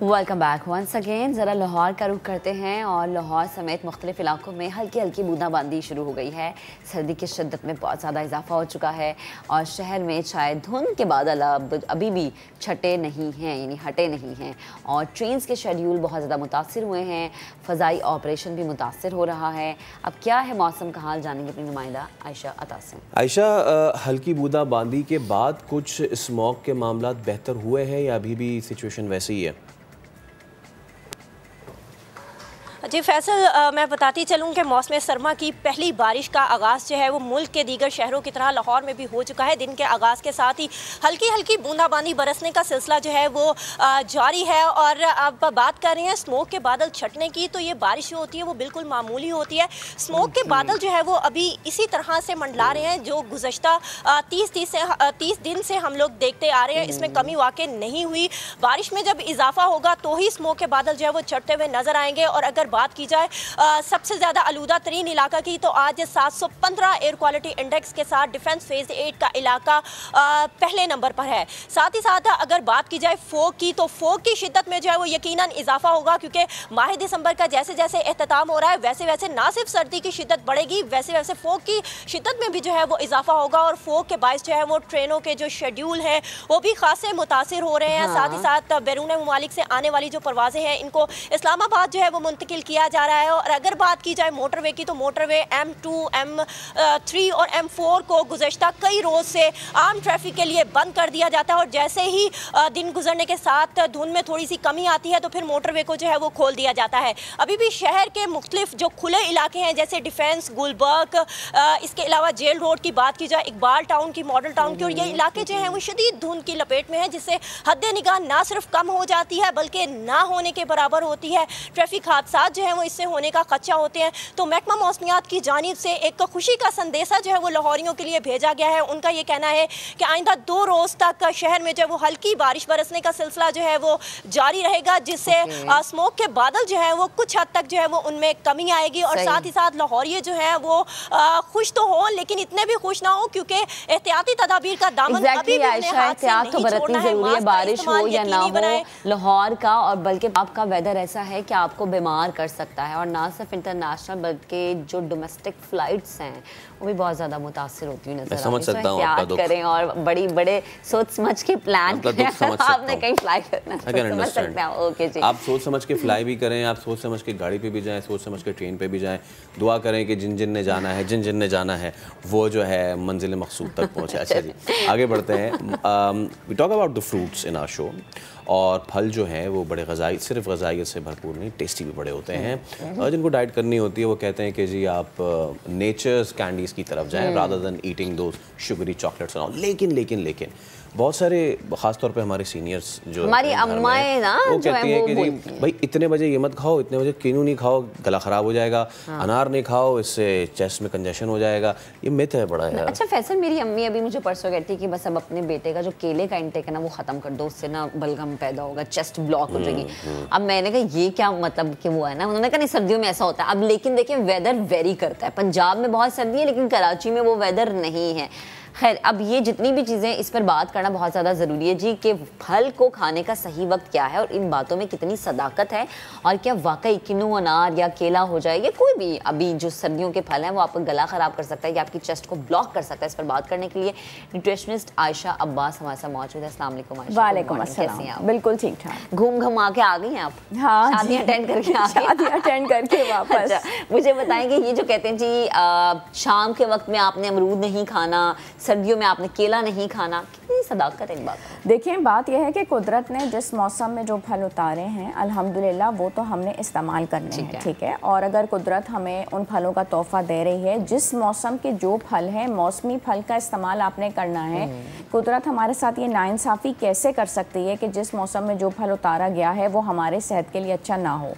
Welcome back once again. ज़रा लाहौर का रुख करते हैं और लाहौर समेत मुख्तलिफ इलाकों में हल्की हल्की बूंदाबांदी शुरू हो गई है। सर्दी की शिद्दत में बहुत ज़्यादा इजाफा हो चुका है और शहर में शायद धुंध के बादल अभी भी छटे नहीं हैं, यानी हटे नहीं हैं, और ट्रेन्स के शेड्यूल बहुत ज़्यादा मुतासिर हुए हैं। फ़ज़ाई ऑपरेशन भी मुतासिर हो रहा है। अब क्या है मौसम का हाल, जानेंगे अपनी नुमाइंदा आयशा अता से। आयशा, हल्की बूंदाबांदी के बाद कुछ स्मॉग के मामला बेहतर हुए हैं या अभी भी सिचुएशन वैसे ही है? जी फैसल, मैं बताती चलूँ कि मौसम सरमा की पहली बारिश का आगाज़ जो है वो मुल्क के दीगर शहरों की तरह लाहौर में भी हो चुका है। दिन के आगाज़ के साथ ही हल्की हल्की बूंदाबांदी बरसने का सिलसिला जो है वो जारी है। और अब बात कर रहे हैं स्मोक के बादल छटने की, तो ये बारिश जो होती है वो बिल्कुल मामूली होती है। स्मोक के बादल जो है वो अभी इसी तरह से मंडला रहे हैं जो गुज़श्ता 30 दिन से हम लोग देखते आ रहे हैं। इसमें कमी वाकई नहीं हुई। बारिश में जब इजाफा होगा तो ही स्मोक के बादल जो है वो छटते हुए नजर आएंगे। और अगर बात की जाए सबसे ज़्यादा आलूदा तरीन इलाका की, तो आज 715 एयर क्वालिटी इंडेक्स के साथ डिफेंस फेज 8 का इलाका पहले नंबर पर है। साथ ही साथ अगर बात की जाए फोग की, तो फोग की शिद्दत में जो है वो यकीनन इजाफा होगा, क्योंकि माह दिसंबर का जैसे जैसे एहतताम हो रहा है वैसे वैसे ना सिर्फ सर्दी की शिद्दत बढ़ेगी, वैसे वैसे फोग की शिद्दत में भी जो है वो इजाफा होगा। और फोग के बायस जो है वो ट्रेनों के जो शेड्यूल हैं वो भी खासे मुतासिर हो रहे हैं। साथ ही साथ बैरून मुमालिक से आने वाली जो परवाजें हैं इनको इस्लामाबाद जो है वो मुंतकिल किया जा रहा है। और अगर बात की जाए मोटरवे की, तो मोटरवे M2, M3 और M4 को गुज़श्ता कई रोज़ से आम ट्रैफिक के लिए बंद कर दिया जाता है, और जैसे ही दिन गुजरने के साथ धुंध में थोड़ी सी कमी आती है तो फिर मोटरवे को जो है वो खोल दिया जाता है। अभी भी शहर के मुख्तलिफ जो खुले इलाके हैं जैसे डिफेंस, गुलबर्ग, इसके अलावा जेल रोड की बात की जाए, इकबाल टाउन की, मॉडल टाउन की, और ये इलाके जो हैं वो शदीद धुंध की लपेट में हैं, जिससे हद निगाह ना सिर्फ कम हो जाती है बल्कि ना होने के बराबर होती है। ट्रैफिक हादसा जो है वो इससे होने का खदशा होते हैं। तो महकमा मौसमियात की जानिब से एक खुशी का संदेशा जो है वो लाहौरियों के लिए भेजा गया है। उनका ये कहना है कि आइंदा 2 रोज़ तक शहर में जो है वो हल्की बारिश बरसने का सिलसिला जो है वो जारी रहेगा, जिससे स्मोक के बादल जो है वो कुछ हद तक जो है वो उनमें कमी आएगी। और साथ ही साथ लाहौरिये जो है वो खुश तो हो, लेकिन इतने भी खुश ना हो, क्योंकि एहतियाती तदाबीर का दामन अभी भी उन्हें हाथ से नहीं छोड़ना है। जरूरी है, बारिश हो या ना हो, लाहौर का और बल्कि आपका वेदर ऐसा है कि आपको बीमार कर सकता है। और ना सिर्फ इंटरनेशनल बल्कि जो डोमेस्टिक फ्लाइट्स हैं वो भी बहुत ज़्यादा मुतासिर होती हैं। मैं समझ सकता हूँ आपका दुख, करें और बड़े सोच समझ के प्लान करें। आपने कहीं फ्लाई करना है तो समझ सकते हैं। ओके जी, आप सोच समझ के फ्लाई भी करें, आप सोच समझ के गाड़ी पे भी जाएं, सोच समझ के ट्रेन पे भी जाएं। दुआ करें कि जिन जिन ने जाना है वो जो है मंजिल मकसूद तक पहुँचे। अच्छा जी, आगे बढ़ते हैं। We talk about the fruits in our show. और फल जो हैं वो बड़े गज़ाई, सिर्फ गज़ाइयत से भरपूर नहीं, टेस्टी भी बड़े होते हैं। और जिनको डाइट करनी होती है वो कहते हैं कि जी आप नेचर्स कैंडीज़ की तरफ जाएं rather than eating those sugary chocolates. लेकिन बहुत सारे ख़ासतौर पे हमारे सीनियर्स जो हमारी अम्माएं ना वो कहती हैं कि जी भाई इतने बजे ये मत खाओ, इतने बजे कीनू नहीं खाओ, गला ख़राब हो जाएगा। अनार नहीं खाओ, इससे चेस्ट में कंजेशन हो जाएगा। ये मिथ है बड़ा यार। अच्छा फैसल, मेरी अम्मी अभी मुझे परसों कहती है कि बस अब अपने बेटे का जो केले का इंटेक है ना वो ख़त्म कर दो, उससे ना बलगम पैदा होगा, चेस्ट ब्लॉक हो जाएगी। अब मैंने कहा ये क्या मतलब कि वो है ना, उन्होंने कहा नहीं सर्दियों में ऐसा होता है। अब लेकिन देखिए वेदर वेरी करता है, पंजाब में बहुत सर्दी है लेकिन कराची में वो वेदर नहीं है। खैर, अब ये जितनी भी चीज़ें इस पर बात करना बहुत ज़्यादा ज़रूरी है जी, कि फल को खाने का सही वक्त क्या है और इन बातों में कितनी सदाकत है, और क्या वाकई किन्नू, अनार या केला हो जाए या कोई भी अभी जो सर्दियों के फल हैं वो आपका गला ख़राब कर सकता है या आपकी चेस्ट को ब्लॉक कर सकता है। इस पर बात करने के लिए न्यूट्रिशनिस्ट आयशा अब्बास हमारे साथ मौजूद है। अस्सलाम वालेकुम आयशा। वालेकुम अस्सलाम। बिल्कुल ठीक ठाक। घूम घुमा के आ गई हैं आप? हाँ, शादी अटेंड करके आ गई? शादी अटेंड करके वापस। अच्छा, मुझे बताएंगे ये जो कहते हैं जी शाम के वक्त में आपने अमरूद नहीं खाना, सर्दियों में आपने केला नहीं खाना, कितनी सदाकत है इन बात। देखिए बात यह है कि कुदरत ने जिस मौसम में जो फल उतारे हैं अल्हम्दुलिल्लाह वो तो हमने इस्तेमाल करने हैं, ठीक है। और अगर कुदरत हमें उन फलों का तोहफा दे रही है, जिस मौसम के जो फल हैं, मौसमी फल का इस्तेमाल आपने करना है। कुदरत हमारे साथ ये नाइंसाफ़ी कैसे कर सकती है कि जिस मौसम में जो फल उतारा गया है वो हमारे सेहत के लिए अच्छा ना हो।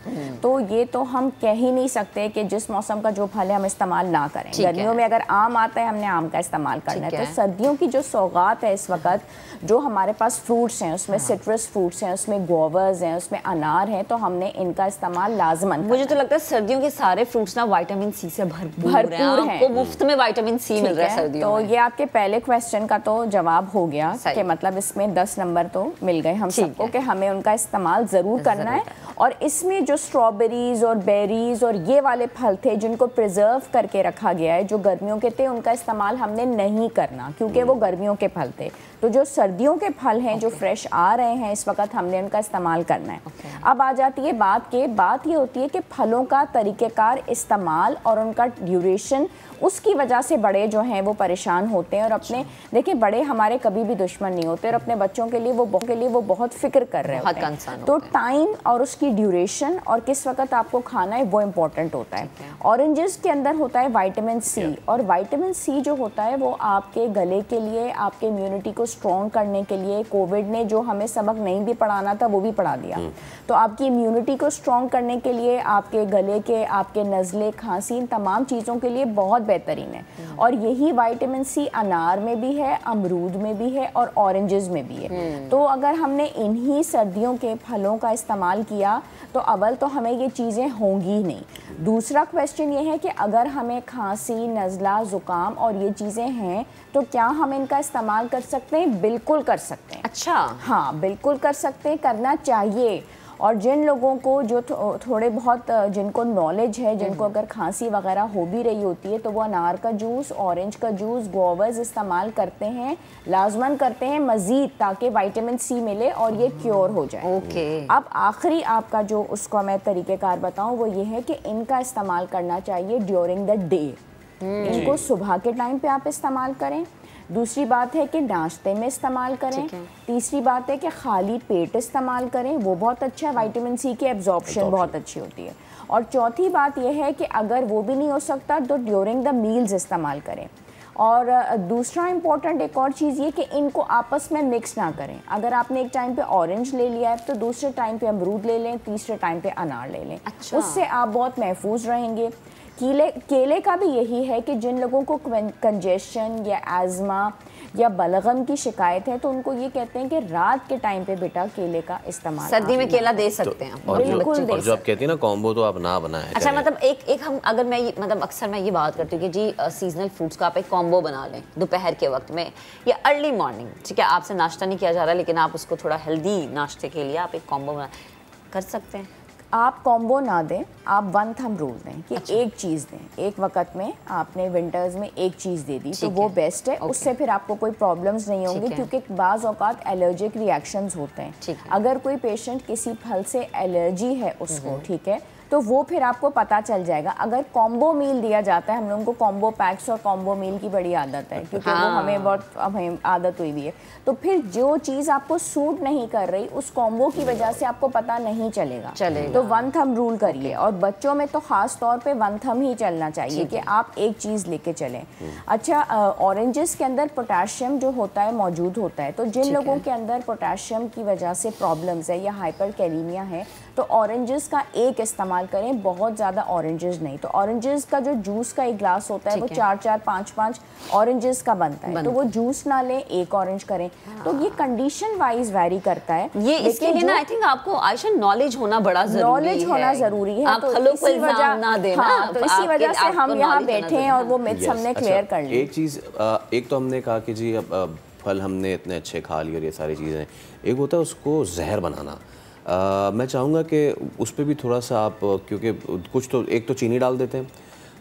तो ये तो हम कह ही नहीं सकते कि जिस मौसम का जो फल है हम इस्तेमाल ना करें। गर्मियों में अगर आम आता है हमने आम का इस्तेमाल करना है। तो सर्दियों की जो सौगात है इस वक्त, जो हमारे पास फ्रूट्स हैं उसमें सिट्रस फ्रूट्स हैं, उसमें गोवर्स हैं, उसमें अनार हैं, तो हमने इनका इस्तेमाल लाजमन। मुझे तो लगता है सर्दियों के सारे फ्रूट्स ना विटामिन सी से भरपूर हैं। आपको मुफ्त में विटामिन सी मिल रहा है सर्दियों में। तो ये आपके पहले क्वेश्चन का तो जवाब हो गया कि मतलब इसमें 10 नंबर तो मिल गए हम सबको कि हमें उनका इस्तेमाल ज़रूर करना है। और इसमें जो स्ट्रॉबेरीज और बेरीज और ये वाले फल थे जिनको प्रिजर्व करके रखा गया है, जो गर्मियों के थे, उनका इस्तेमाल हमने नहीं करना क्योंकि वो गर्मियों के फल थे। तो जो सर्दियों के फल हैं जो फ्रेश आ रहे हैं इस वक्त, हमने उनका इस्तेमाल करना है। अब आ जाती है बात ये होती है कि फलों का तरीक़ेकार इस्तेमाल और उनका ड्यूरेशन, उसकी वजह से बड़े जो हैं वो परेशान होते हैं। और अपने देखिए बड़े हमारे कभी भी दुश्मन नहीं होते और अपने बच्चों के लिए वो बहुत फिक्र कर रहे होते हैं। तो टाइम और उसकी ड्यूरेशन और किस वक्त आपको खाना है वो इम्पोर्टेंट होता है। ऑरेंजेस के अंदर होता है विटामिन सी, और विटामिन सी जो होता है वो आपके गले के लिए, आपके इम्यूनिटी को स्ट्रॉन्ग करने के लिए कोविड ने जो हमें सबक नहीं भी पढ़ाना था वो भी पढ़ा दिया। तो आपकी इम्यूनिटी को स्ट्रॉन्ग करने के लिए आपके गले के, आपके नज़ले, खांसी, इन तमाम चीज़ों के लिए बहुत बेहतरीन है। और यही विटामिन सी अनार में भी है, अमरूद में भी है और ऑरेंजेस में भी है। तो अगर हमने इन्हीं सर्दियों के फलों का इस्तेमाल किया तो अव्वल तो हमें ये चीज़ें होंगी नहीं। दूसरा क्वेश्चन ये है कि अगर हमें खांसी, नज़ला, ज़ुकाम और ये चीज़ें हैं तो क्या हम इनका इस्तेमाल कर सकते हैं? बिल्कुल कर सकते हैं। अच्छा, हाँ बिल्कुल कर सकते हैं, करना चाहिए। और जिन लोगों को जो थोड़े बहुत जिनको नॉलेज है, जिनको अगर खांसी वगैरह हो भी रही होती है तो वो अनार का जूस, ऑरेंज का जूस, गुआवास इस्तेमाल करते हैं, लाजमन करते हैं मज़ीद, ताकि विटामिन सी मिले और ये क्योर हो जाए। ओके। अब आखिरी आपका जो उसको मैं तरीक़ेकार बताऊँ वो ये है कि इनका इस्तेमाल करना चाहिए ड्यूरिंग द डे। इनको सुबह के टाइम पे आप इस्तेमाल करें। दूसरी बात है कि नाश्ते में इस्तेमाल करें। तीसरी बात है कि खाली पेट इस्तेमाल करें, वो बहुत अच्छा है, विटामिन सी की एब्जॉर्प्शन बहुत अच्छी होती है। और चौथी बात यह है कि अगर वो भी नहीं हो सकता तो ड्यूरिंग द मील्स इस्तेमाल करें। और दूसरा इम्पॉर्टेंट एक और चीज़ ये कि इनको आपस में मिक्स ना करें। अगर आपने एक टाइम पे ऑरेंज ले लिया है तो दूसरे टाइम पे अमरूद ले लें, तीसरे टाइम पे अनार ले लें। अच्छा। उससे आप बहुत महफूज रहेंगे। केले का भी यही है कि जिन लोगों को कंजेशन या एज़मा या बलगम की शिकायत है तो उनको ये कहते हैं कि रात के टाइम पे बेटा केले का इस्तेमाल, सर्दी में केला दे सकते हैं। बिल्कुल दे। और जो आप कहती हैं ना कॉम्बो, तो आप ना बनाएं। अच्छा, मतलब एक हम अगर मैं मतलब अक्सर मैं ये बात करती हूँ कि जी सीजनल फ्रूट्स का आप एक कॉम्बो बना लें दोपहर के वक्त में या अर्ली मॉर्निंग। ठीक है, आपसे नाश्ता नहीं किया जा रहा लेकिन आप उसको थोड़ा हेल्दी नाश्ते के लिए आप एक कॉम्बो बना कर सकते हैं। आप कॉम्बो ना दें, आप वन थंब रूल दें कि एक चीज़ दें। एक वक्त में आपने विंटर्स में एक चीज़ दे दी तो वो बेस्ट है। उससे फिर आपको कोई प्रॉब्लम्स नहीं होंगे क्योंकि बाज़ औक़ात एलर्जिक रिएक्शंस होते हैं। अगर कोई पेशेंट किसी फल से एलर्जी है उसको, ठीक है, तो वो फिर आपको पता चल जाएगा। अगर कॉम्बो मील दिया जाता है, हम लोगों को कॉम्बो पैक्स और कॉम्बो मील की बड़ी आदत है क्योंकि वो हमें बहुत हमें आदत हुई भी है, तो फिर जो चीज़ आपको सूट नहीं कर रही उस कॉम्बो की वजह से आपको पता नहीं चलेगा। तो वन थंब रूल करिए। और बच्चों में तो ख़ास तौर पे वन थंब ही चलना चाहिए कि आप एक चीज़ लेके चलें। अच्छा, ऑरेंजेस के अंदर पोटाशियम जो होता है मौजूद होता है, तो जिन लोगों के अंदर पोटाशियम की वजह से प्रॉब्लम्स है या हाइपरकैलेमिया है तो ऑरेंजेस का एक इस्तेमाल करें, बहुत ज़्यादा ऑरेंजेस नहीं। तो ऑरेंजेस का जो जूस का एक ग्लास होता है वो 4-4, 5-5 ऑरेंजेस का बनता है, तो वो जूस ना लें, एक ऑरेंज करें। तो ये कंडीशन वाइज वैरी करता है। ये इसके लिए ना आई थिंक आपको आयशा नॉलेज होना बड़ा जरूरी है। नॉलेज होना जरूरी है। आप फलों को इल्जाम ना देना। हाँ, तो इसी वजह से हम यहाँ बैठे हैं और वो मिथ्स हमने क्लियर कर ली। एक चीज़, एक तो हमने कहा कि जी अब फल हमने इतने अच्छे खा लिए और ये सारी चीज़ें, एक होता है उसको जहर बनाना। मैं चाहूँगा कि उस पर भी थोड़ा सा आप, क्योंकि कुछ तो एक तो चीनी डाल देते हैं,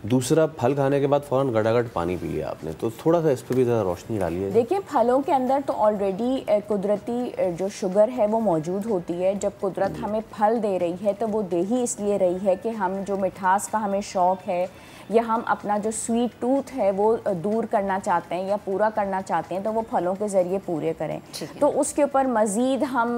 दूसरा फल खाने के बाद फ़ौरन गटागट पानी पी लिया आपने, तो थोड़ा सा इस पर भी ज़रा रोशनी डालिए। देखिए, फलों के अंदर तो ऑलरेडी कुदरती जो शुगर है वो मौजूद होती है। जब कुदरत हमें फल दे रही है तो वो दे ही इसलिए रही है कि हम जो मिठास का हमें शौक़ है या हम अपना जो स्वीट टूथ है वो दूर करना चाहते हैं या पूरा करना चाहते हैं तो वो फलों के ज़रिए पूरे करें। तो उसके ऊपर मज़ीद हम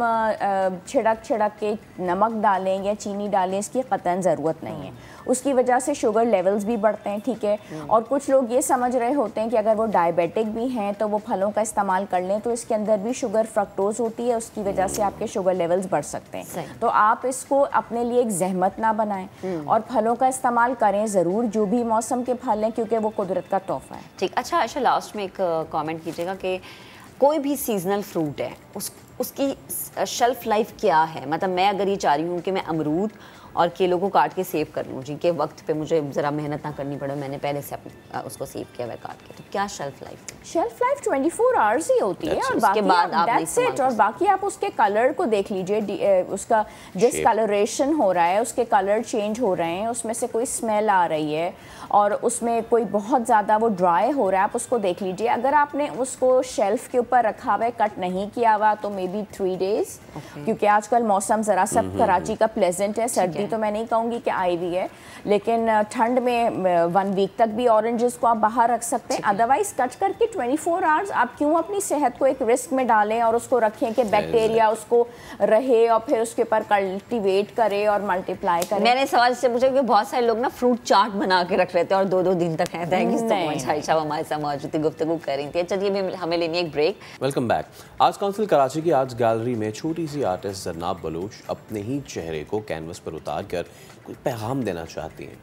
छिड़क के नमक डालें या चीनी डालें, इसकी क़तन ज़रूरत नहीं है। उसकी वजह से शुगर लेवल्स भी बढ़ते हैं, ठीक है। और कुछ लोग ये समझ रहे होते हैं कि अगर वो डायबिटिक भी हैं तो वो फलों का इस्तेमाल कर लें, तो इसके अंदर भी शुगर फ्रक्टोज होती है, उसकी वजह से आपके शुगर लेवल्स बढ़ सकते हैं। तो आप इसको अपने लिए एक जहमत ना बनाएं और फलों का इस्तेमाल करें ज़रूर, जो भी मौसम के फल हैं, क्योंकि वो कुदरत का तोहफा है। ठीक। अच्छा आयशा, लास्ट में एक कमेंट कीजिएगा कि कोई भी सीजनल फ्रूट है उसकी शेल्फ लाइफ क्या है? मतलब मैं अगर ये चाह रही हूँ कि मैं अमरूद और केलों को काट के सेव कर लूँ जी, के वक्त पे मुझे ज़रा मेहनत ना करनी पड़े, मैंने पहले से उसको सेव किया हुआ काट के, तो क्या शेल्फ लाइफ है? शेल्फ लाइफ 24 आवर्स ही होती है और बाकी बाद आप that's it, और बाकी आप उसके कलर को देख लीजिए, उसका जिस कलरेशन हो रहा है, उसके कलर चेंज हो रहे हैं, उसमें से कोई स्मेल आ रही है और उसमें कोई बहुत ज़्यादा वो ड्राई हो रहा है, आप उसको देख लीजिए। अगर आपने उसको शेल्फ के ऊपर रखा हुआ है, कट नहीं किया हुआ, तो मे बी 3 days, क्योंकि आजकल मौसम ज़रा सा कराची का प्लेजेंट है, सर्दी तो मैं नहीं कहूँगी कि आई हुई है, लेकिन ठंड में 1 वीक तक भी ऑरेंजेस को आप बाहर रख सकते हैं। अदरवाइज कट करके 24 आवर्स आप क्यों अपनी सेहत को एक रिस्क में डालें और उसको रखें कि बैक्टीरिया उसको रहे और फिर उसके ऊपर कल्टीवेट करे और मल्टीप्लाई करे। मैंने सवाल से पूछा कि बहुत सारे लोग ना फ्रूट चाट बना के रख लेते हैं और 2-2 दिन तक है। Thank you so much Ayesha, हमारे साथ मौजूद थी, गुफ्तगू कर रही थी। चलिए हमें लेनी एक break. Welcome back. Arts council Karachi की आर्ट्स गैलरी में छोटी सी आर्टिस्ट जरनाब बलूच अपने ही चेहरे को कैनवस पर उतार कर कोई पैगाम देना चाहती हैं।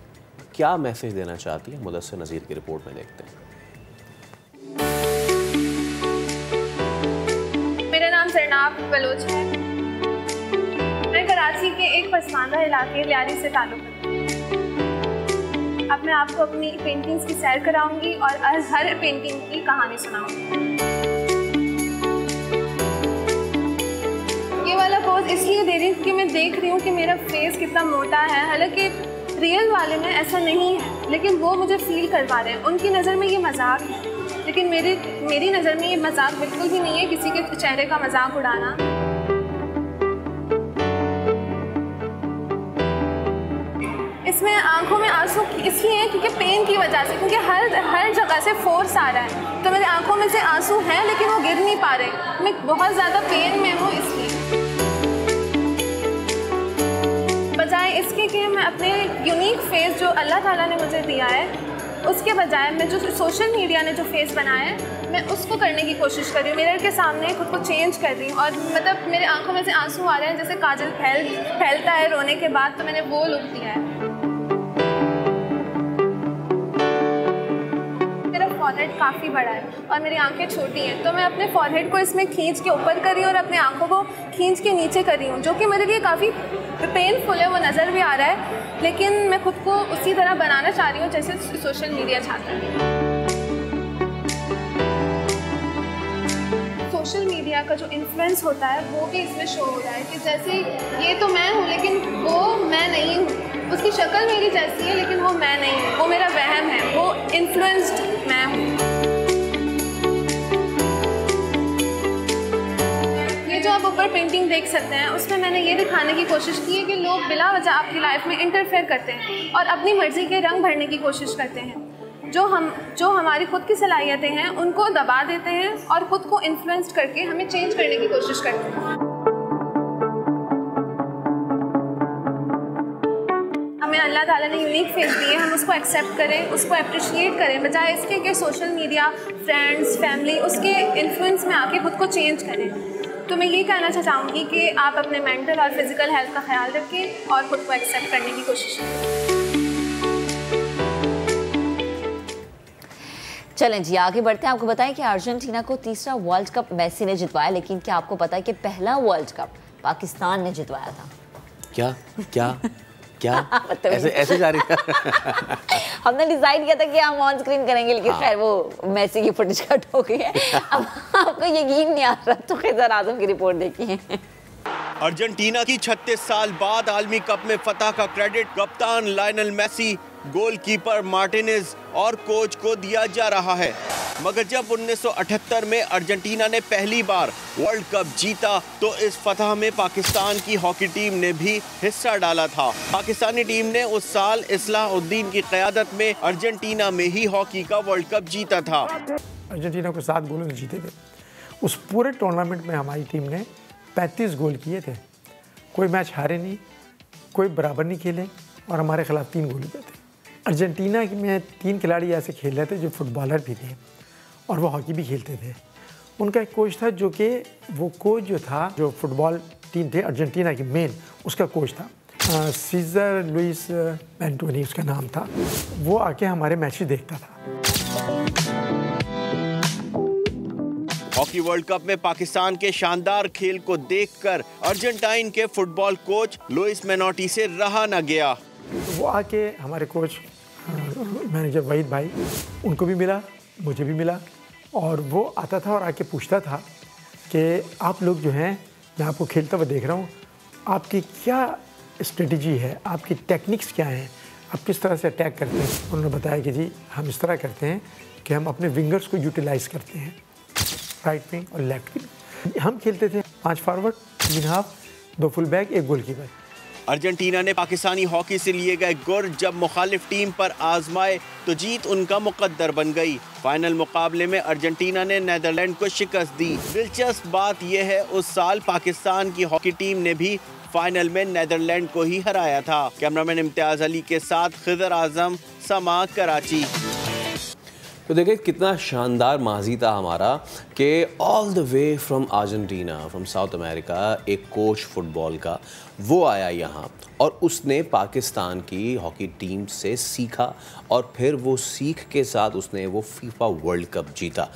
क्या मैसेज देना चाहती है, मुदस्सिर नज़ीर की रिपोर्ट में देखते हैं। मेरा नाम जरनाब बलूच है। मैं कराची के एक पसमानदा इलाके लियारी से ताल्लुक़ रखती हूँ। अब मैं आपको अपनी पेंटिंग्स की सैर कराऊंगी और हर पेंटिंग की कहानी सुनाऊंगी। ये वाला पोज इसलिए दे रही हूँ क्योंकि मैं देख रही हूँ कि मेरा फेस कितना मोटा है। हालांकि रियल वाले में ऐसा नहीं है, लेकिन वो मुझे फील करवा रहे हैं। उनकी नज़र में ये मजाक है, लेकिन मेरी नज़र में ये मजाक बिल्कुल भी नहीं है, किसी के चेहरे का मजाक उड़ाना। इसमें आंखों में आंसू इसलिए हैं क्योंकि पेन की वजह से, क्योंकि हर जगह से फोर्स आ रहा है, तो मेरी आंखों में से आंसू हैं लेकिन वो गिर नहीं पा रहे। मैं बहुत ज़्यादा पेन में हूँ, इसलिए बजाय इसके कि मैं अपने यूनिक फेस जो अल्लाह ताला ने मुझे दिया है, उसके बजाय मैं जो सोशल मीडिया ने जो फेस बनाया है, मैं उसको करने की कोशिश कर रही हूँ। मिरर के सामने खुद को चेंज कर रही हूँ और मतलब मेरे आंखों में से आंसू आ रहे हैं, जैसे काजल फैलता है रोने के बाद, तो मैंने वो लुक दिया है। मेरा फॉरहेड काफ़ी बड़ा है और मेरी आंखें छोटी हैं, तो मैं अपने फॉरहेड को इसमें खींच के ऊपर कर रही हूँ और अपने आंखों को खींच के नीचे कर रही हूँ, जो कि मेरे लिए काफ़ी पेनफुल है। वो नज़र भी आ रहा है, लेकिन मैं खुद को उसी तरह बनाना चाह रही हूँ जैसे सोशल मीडिया चाहता है। सोशल मीडिया का जो इन्फ्लुएंस होता है वो भी इसमें शो हो रहा है कि जैसे ये तो मैं हूँ लेकिन वो मैं नहीं हूँ। उसकी शक्ल मेरी जैसी है लेकिन वो मैं नहीं हूँ, वो मेरा वहम है, वो इन्फ्लुएंस्ड मैं हूँ। ये जो आप ऊपर पेंटिंग देख सकते हैं, उसमें मैंने ये दिखाने की कोशिश की है कि लोग बिला वजह आपकी लाइफ में इंटरफेयर करते हैं और अपनी मर्जी के रंग भरने की कोशिश करते हैं। जो हमारी खुद की सलाहियतें हैं उनको दबा देते हैं और खुद को इन्फ्लुएंस करके हमें चेंज करने की कोशिश करते हैं। हमें अल्लाह ताला ने यूनिक फेस दिए, हम उसको एक्सेप्ट करें, उसको अप्रिशिएट करें, बजाय इसके कि सोशल मीडिया, फ्रेंड्स, फैमिली उसके इन्फ्लुएंस में आके खुद को चेंज करें। तो मैं ये कहना चाहूँगी कि आप अपने मेंटल और फिजिकल हेल्थ का ख्याल रखें और खुद को एक्सेप्ट करने की कोशिश करें। चलें जी, आगे बढ़ते हैं। आपको बताएं कि अर्जेंटीना को तीसरा वर्ल्ड कप मेसी ने जितवाया, लेकिन क्या आपको पता है कि पहला वर्ल्ड कप पाकिस्तान ने जितवाया था? क्या क्या क्या ऐसे जा रही है। हमने डिसाइड किया था कि हम ऑन स्क्रीन करेंगे, लेकिन खैर वो मेसी की फुटेज कट हो गई है। अब आपको यकीन नहीं आ रहा तो खैज़र आज़म की रिपोर्ट देखिए। अर्जेंटीना की 36 साल बाद आलमी कप में फतह का क्रेडिट कप्तान लायनल मेसी, गोलकीपर मार्टिनेज और कोच को दिया जा रहा है। मगर जब 1978 में अर्जेंटीना ने पहली बार वर्ल्ड कप जीता तो इस फतह में पाकिस्तान की हॉकी टीम ने भी हिस्सा डाला था। पाकिस्तानी टीम ने उस साल इस्लाहुद्दीन की क़यादत में अर्जेंटीना में ही हॉकी का वर्ल्ड कप जीता था। अर्जेंटीना को 7 गोलों से जीते थे। उस पूरे टूर्नामेंट में हमारी टीम ने 35 गोल किए थे, कोई मैच हारे नहीं, कोई बराबर नहीं खेले और हमारे खिलाफ 3 गोल हुए थे। अर्जेंटीना में 3 खिलाड़ी ऐसे खेल रहे थे जो फुटबॉलर भी थे और वो हॉकी भी खेलते थे। उनका एक कोच था जो कि वो कोच जो था, जो फुटबॉल टीम थे अर्जेंटीना की मेन, उसका कोच था सीजर लुइस एंटोनी उसका नाम था। वो आके हमारे मैचेस देखता था। हॉकी वर्ल्ड कप में पाकिस्तान के शानदार खेल को देखकर अर्जेंटाइन के फुटबॉल कोच लुइस मेनोटी से रहा न गया। वो आके हमारे कोच मैनेजर वहीद भाई, उनको भी मिला, मुझे भी मिला और वो आता था और आके पूछता था कि आप लोग जो हैं, मैं आपको खेलता हुआ देख रहा हूँ, आपकी क्या स्ट्रेटजी है, आपकी टेक्निक्स क्या हैं, आप किस तरह से अटैक करते हैं। उन्होंने बताया कि जी हम इस तरह करते हैं कि हम अपने विंगर्स को यूटिलाइज़ करते हैं, राइट विंग और लेफ्ट विंग। हम खेलते थे 5 forward, 3 half, 2 full back, 1 goalkeeper. Argentina ने पाकिस्तानी हॉकी से लिए गए गुर जब मुखालिफ टीम पर आजमाए तो जीत उनका मुकद्दर बन गई। फाइनल मुकाबले में अर्जेंटीना ने नीदरलैंड को शिकस्त दी। दिलचस्प बात यह है उस साल पाकिस्तान की हॉकी टीम ने भी फाइनल में नीदरलैंड को ही हराया था। कैमरामैन इम्तियाज अली के साथ खिदर आजम, समा, कराची। तो देखिए कितना शानदार माजी था हमारा कि all the way from Argentina, from south America, एक कोच फुटबॉल का वो आया यहाँ और उसने पाकिस्तान की हॉकी टीम से सीखा और फिर वो सीख के साथ उसने वो फीफा वर्ल्ड कप जीता।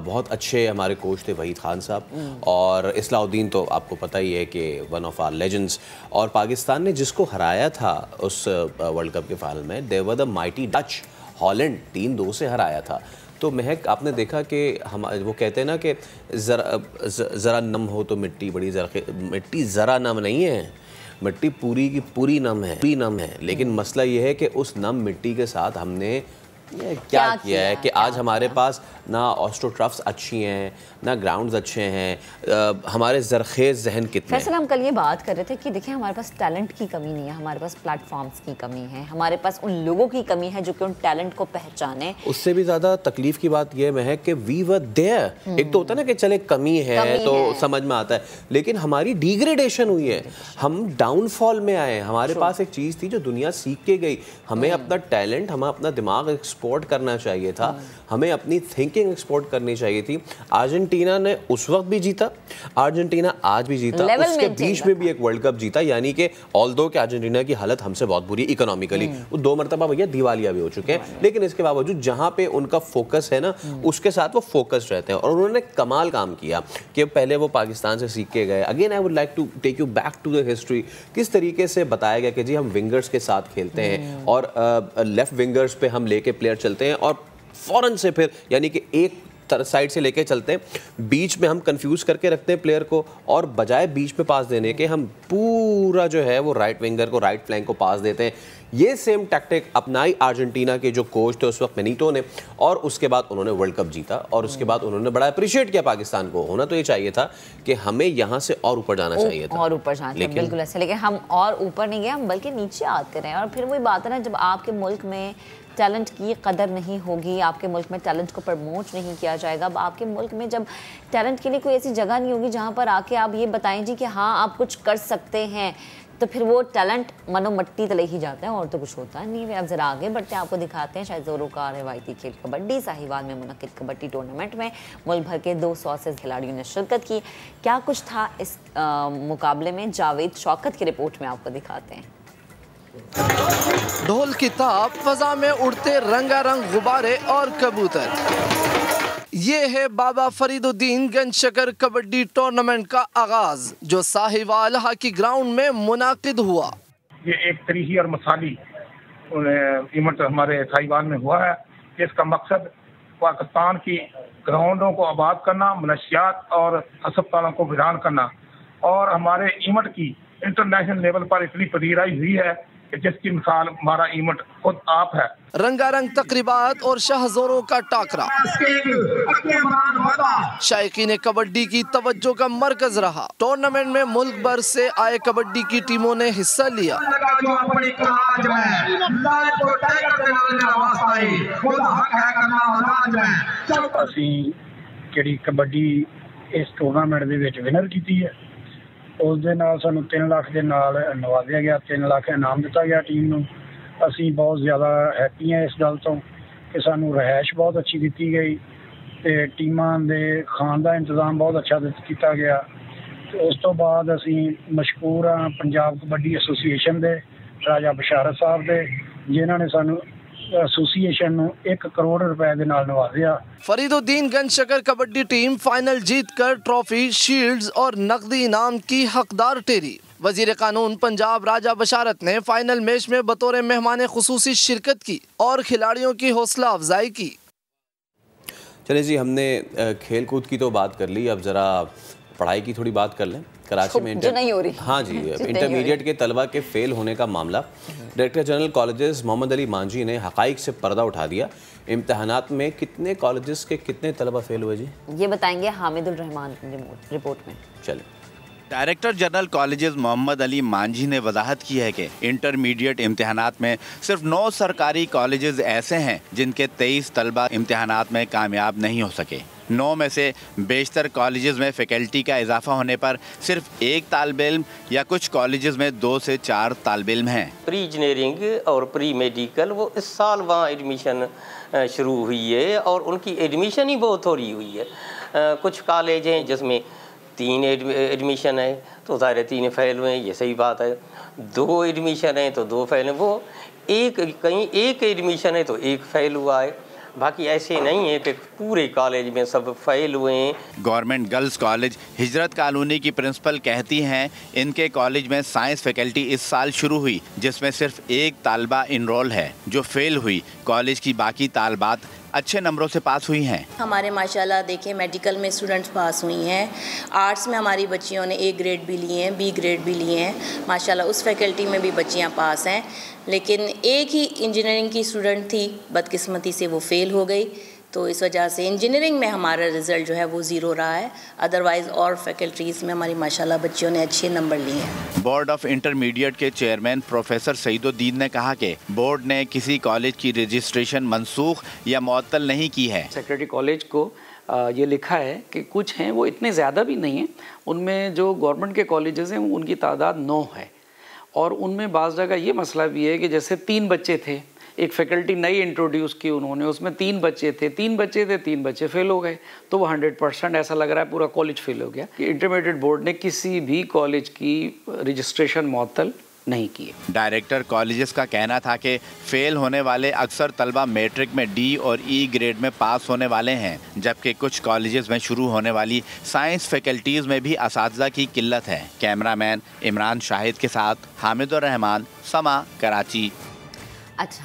बहुत अच्छे हमारे कोच थे वहीद खान साहब, और इस्लाउद्दीन तो आपको पता ही है कि वन ऑफ आवर लेजेंड्स। और पाकिस्तान ने जिसको हराया था उस वर्ल्ड कप के फाइनल में, they were the mighty Dutch, Holland 3-2 से हराया था। तो महक आपने देखा कि हम वो कहते हैं ना कि ज़रा नम हो तो मिट्टी बड़ी मिट्टी ज़रा नम नहीं है, मिट्टी पूरी की पूरी नम है। लेकिन मसला ये है कि उस नम मिट्टी के साथ हमने क्या किया है कि आज हमारे पास ना ऑस्ट्रोट्रफ्स अच्छी हैं, ना ग्राउंड्स अच्छे हैं, हमारे ज़रखेज़ जहन कितने। फैसल हम कल ये बात कर रहे थे कि देखिए हमारे पास टैलेंट की कमी नहीं है, हमारे पास प्लेटफॉर्म्स की कमी है, हमारे पास उन लोगों की कमी है जो कि उन टैलेंट को पहचाने। उससे भी ज़्यादा तकलीफ की बात यह है कि वी वर देयर। एक तो होता है ना कि चले कमी है तो समझ में आता है, लेकिन हमारी डिग्रेडेशन हुई है, हम डाउनफॉल में आए। हमारे पास एक चीज़ थी जो दुनिया सीख के गई, हमें अपना टैलेंट, हमें अपना दिमाग एक्सपोर्ट करना चाहिए था, हमें अपनी थिंकिंग एक्सपोर्ट करनी चाहिए थी। अर्जेंटीना ने उस वक्त भी जीता, अर्जेंटीना आज भी जीता, उसके बीच में भी एक वर्ल्ड कप जीता। यानी कि ऑल्दो कि अर्जेंटीना की हालत हमसे बहुत बुरी इकोनॉमिकली, वो 2 मरतबा भैया दिवालिया भी हो चुके हैं, लेकिन इसके बावजूद जहाँ पे उनका फोकस है ना, उसके साथ वो फोकस्ड रहते हैं। और उन्होंने कमाल काम किया कि पहले वो पाकिस्तान से सीख के गए। Again I would like to take you back to the history, किस तरीके से बताया गया कि जी हम विंगर्स के साथ खेलते हैं और लेफ्ट विंगर्स पे हम लेके प्लेयर चलते हैं और फौरन से फिर यानी कि एक साइड से लेके चलते हैं, बीच में हम कंफ्यूज करके रखते हैं प्लेयर को, और बजाय बीच में पास देने के हम पूरा जो है वो राइट विंगर को, राइट फ्लैंक को पास देते हैं। ये सेम टैक्टिक अपनाई अर्जेंटीना के जो कोच थे उस वक्त बेनिटो ने, और उसके बाद उन्होंने वर्ल्ड कप जीता। और उसके बाद उन्होंने बड़ा अप्रिशिएट किया पाकिस्तान को। होना तो ये चाहिए था कि हमें यहाँ से और ऊपर जाना चाहिए था, और ऊपर जाना चाहिए, बिल्कुल ऐसे। लेकिन हम और ऊपर नहीं गए, हम बल्कि नीचे आते रहे। और फिर वही बात है ना, जब आपके मुल्क में टैलेंट की कदर नहीं होगी, आपके मुल्क में टैलेंट को प्रमोट नहीं किया जाएगा, अब आपके मुल्क में जब टैलेंट के लिए कोई ऐसी जगह नहीं होगी जहाँ पर आके आप ये बताएं जी कि हाँ आप कुछ कर सकते हैं, तो फिर वो टैलेंट मनो मट्टी तले ही जाता है और तो कुछ होता नहीं है। अब जरा आगे बढ़ते हैं, आपको दिखाते हैं शायद जोरों का रिवायती खेल कबड्डी। साहिवाल में मुनक्किद कबड्डी टूर्नामेंट में मुल्क भर के 200 से खिलाड़ियों ने शिरकत की। क्या कुछ था इस मुकाबले में, जावेद शौकत की रिपोर्ट में आपको दिखाते हैं। ढोल की ताप, फजा में उड़ते रंगारंग गुब्बारे और कबूतर। ये है बाबा फरीदुद्दीन गंज शकर कबड्डी टूर्नामेंट का आगाज जो साहिवाल हॉकी ग्राउंड में मुनाकिद हुआ। ये एक तरीही और मसाली इवेंट हमारे साहिवाल में हुआ है। इसका मकसद पाकिस्तान की ग्राउंडों को आबाद करना, मनशियात और अस्पतालों को वीरान करना, और हमारे इवेंट की इंटरनेशनल लेवल पर इतनी पजीराई हुई है कि जिसकी मिसाल हमारा इवेंट खुद आप है। रंगारंग तकरीबात और शाहजोरों का टाकरा शायकीन कबड्डी की तवज्जो का मरकज रहा। टूर्नामेंट में मुल्क भर से आए कबड्डी की टीमों ने हिस्सा लिया। कबड्डी इस टूर्नामेंट ਦੇ ਵਿੱਚ ਵਿਨਰ ਕੀਤੀ ਹੈ। ਉਸ ਦੇ ਨਾਲ ਸਾਨੂੰ 3 ਲੱਖ ਦੇ ਨਾਲ ਨਵਾਜ਼ਿਆ ਗਿਆ, 3 ਲੱਖ ਇਨਾਮ ਦਿੱਤਾ ਗਿਆ ਟੀਮ ਨੂੰ। ਅਸੀਂ ਬਹੁਤ ਜ਼ਿਆਦਾ ਹੈਪੀ ਹਾਂ ਇਸ ਗੱਲ ਤੋਂ ਕਿ ਸਾਨੂੰ ਰਿਹਾਇਸ਼ ਬਹੁਤ ਅੱਛੀ ਦਿੱਤੀ ਗਈ ਤੇ ਟੀਮਾਂ ਦੇ ਖਾਣ ਦਾ ਇੰਤਜ਼ਾਮ ਬਹੁਤ ਅੱਛਾ ਕੀਤਾ ਗਿਆ। ਤੇ ਉਸ ਤੋਂ ਬਾਅਦ ਅਸੀਂ ਮਸ਼ਕੂਰ ਹਾਂ ਪੰਜਾਬ ਕਬੱਡੀ ਐਸੋਸੀਏਸ਼ਨ ਦੇ ਰਾਜਾ ਬਸ਼ਾਰਤ ਸਾਹਿਬ ਦੇ, ਜਿਨ੍ਹਾਂ ਨੇ ਸਾਨੂੰ एसोसिएशन ਨੂੰ 1 करोड़ रुपए ਦੇ ਨਾਲ ਨਵਾਜ਼ਿਆ। फरीदुद्दीन गंज शकर कबड्डी टीम फाइनल जीतकर ट्रॉफी, शील्ड्स और नकदी इनाम की हकदार ठहरी। वजीर कानून पंजाब राजा बशारत ने फाइनल मैच में बतौर मेहमान खुसूसी शिरकत की और खिलाड़ियों की हौसला अफजाई की। चले जी, हमने खेल कूद की तो बात कर ली, अब ज़रा पढ़ाई की थोड़ी बात कर लें। कराची में नहीं हो रही। हाँ जी, इंटरमीडिएट के तलबा के फेल होने का मामला, director general colleges Mohammad Ali Manjhi ने हकाइक से पर्दा उठा दिया। इम्तहानात में कितने कॉलेजेस के कितने तलबा फेल हुए जी, ये बताएंगे हामिदुल रहमान रिपोर्ट में। चले। Director general colleges Mohammad Ali Manjhi ने वजाहत की है कि इंटरमीडिएट इम्तिहानात में सिर्फ 9 सरकारी कॉलेजेस ऐसे हैं जिनके 23 तलबा इम्तिहानात में कामयाब नहीं हो सके। 9 में से बेशतर कॉलेजेस में फैकल्टी का इजाफा होने पर सिर्फ 1 तालिब इल्म या कुछ कॉलेजेस में 2 से 4 तालिब इल्म हैं। प्री इंजीनियरिंग और प्री मेडिकल वो इस साल वहाँ एडमिशन शुरू हुई है और उनकी एडमिशन ही बहुत थोड़ी हुई है। कुछ कॉलेज हैं जिसमें 3 एडमिशन है तो ज़ाहिर 3 फेल हुए, ये सही बात है। 2 एडमिशन है तो 2 फेल हैं। वो कहीं एक एडमिशन है तो 1 फेल हुआ है। बाकी ऐसे नहीं है कि पूरे कॉलेज में सब फेल हुए हैं। गवर्नमेंट गर्ल्स कॉलेज हिजरत कॉलोनी की प्रिंसिपल कहती हैं इनके कॉलेज में साइंस फैकल्टी इस साल शुरू हुई जिसमें सिर्फ 1 तालिबा इनरोल है जो फेल हुई। कॉलेज की बाकी तालिबात अच्छे नंबरों से पास हुई हैं। हमारे माशाल्लाह देखें मेडिकल में स्टूडेंट्स पास हुई हैं, आर्ट्स में हमारी बच्चियों ने A ग्रेड भी लिए हैं, B ग्रेड भी लिए हैं। माशाल्लाह उस फैकल्टी में भी बच्चियां पास हैं, लेकिन एक ही इंजीनियरिंग की स्टूडेंट थी, बदकिस्मती से वो फेल हो गई। तो इस वजह से इंजीनियरिंग में हमारा रिज़ल्ट जो है वो 0 रहा है। अदरवाइज़ और फैकल्टीज़ में हमारी माशाल्लाह बच्चियों ने अच्छे नंबर लिए हैं। बोर्ड ऑफ इंटरमीडिएट के चेयरमैन प्रोफेसर सईदुद्दीन ने कहा कि बोर्ड ने किसी कॉलेज की रजिस्ट्रेशन मनसूख या मुअत्तल नहीं की है। सेक्रेटरी कॉलेज को ये लिखा है कि कुछ हैं वो इतने ज़्यादा भी नहीं हैं, उनमें जो गवर्नमेंट के कॉलेजेस हैं उनकी तादाद 9 है और उनमें बाज़ जगह ये मसला भी है कि जैसे 3 बच्चे थे, एक फैकल्टी नई इंट्रोड्यूस की उन्होंने, उसमें 3 बच्चे थे, 3 बच्चे फेल हो गए तो वो 100% ऐसा लग रहा है पूरा कॉलेज फेल हो गया। इंटरमीडिएट बोर्ड ने किसी भी कॉलेज की रजिस्ट्रेशन मुअत्तल नहीं किए। डायरेक्टर कॉलेजेस का कहना था कि फेल होने वाले अक्सर तलबा मैट्रिक में D और E ग्रेड में पास होने वाले हैं, जबकि कुछ कॉलेजेस में शुरू होने वाली साइंस फैकल्टीज़ में भी असातिज़ा की किल्लत है। कैमरामैन इमरान शाहिद के साथ हामिदुर रहमान, समा, कराची। अच्छा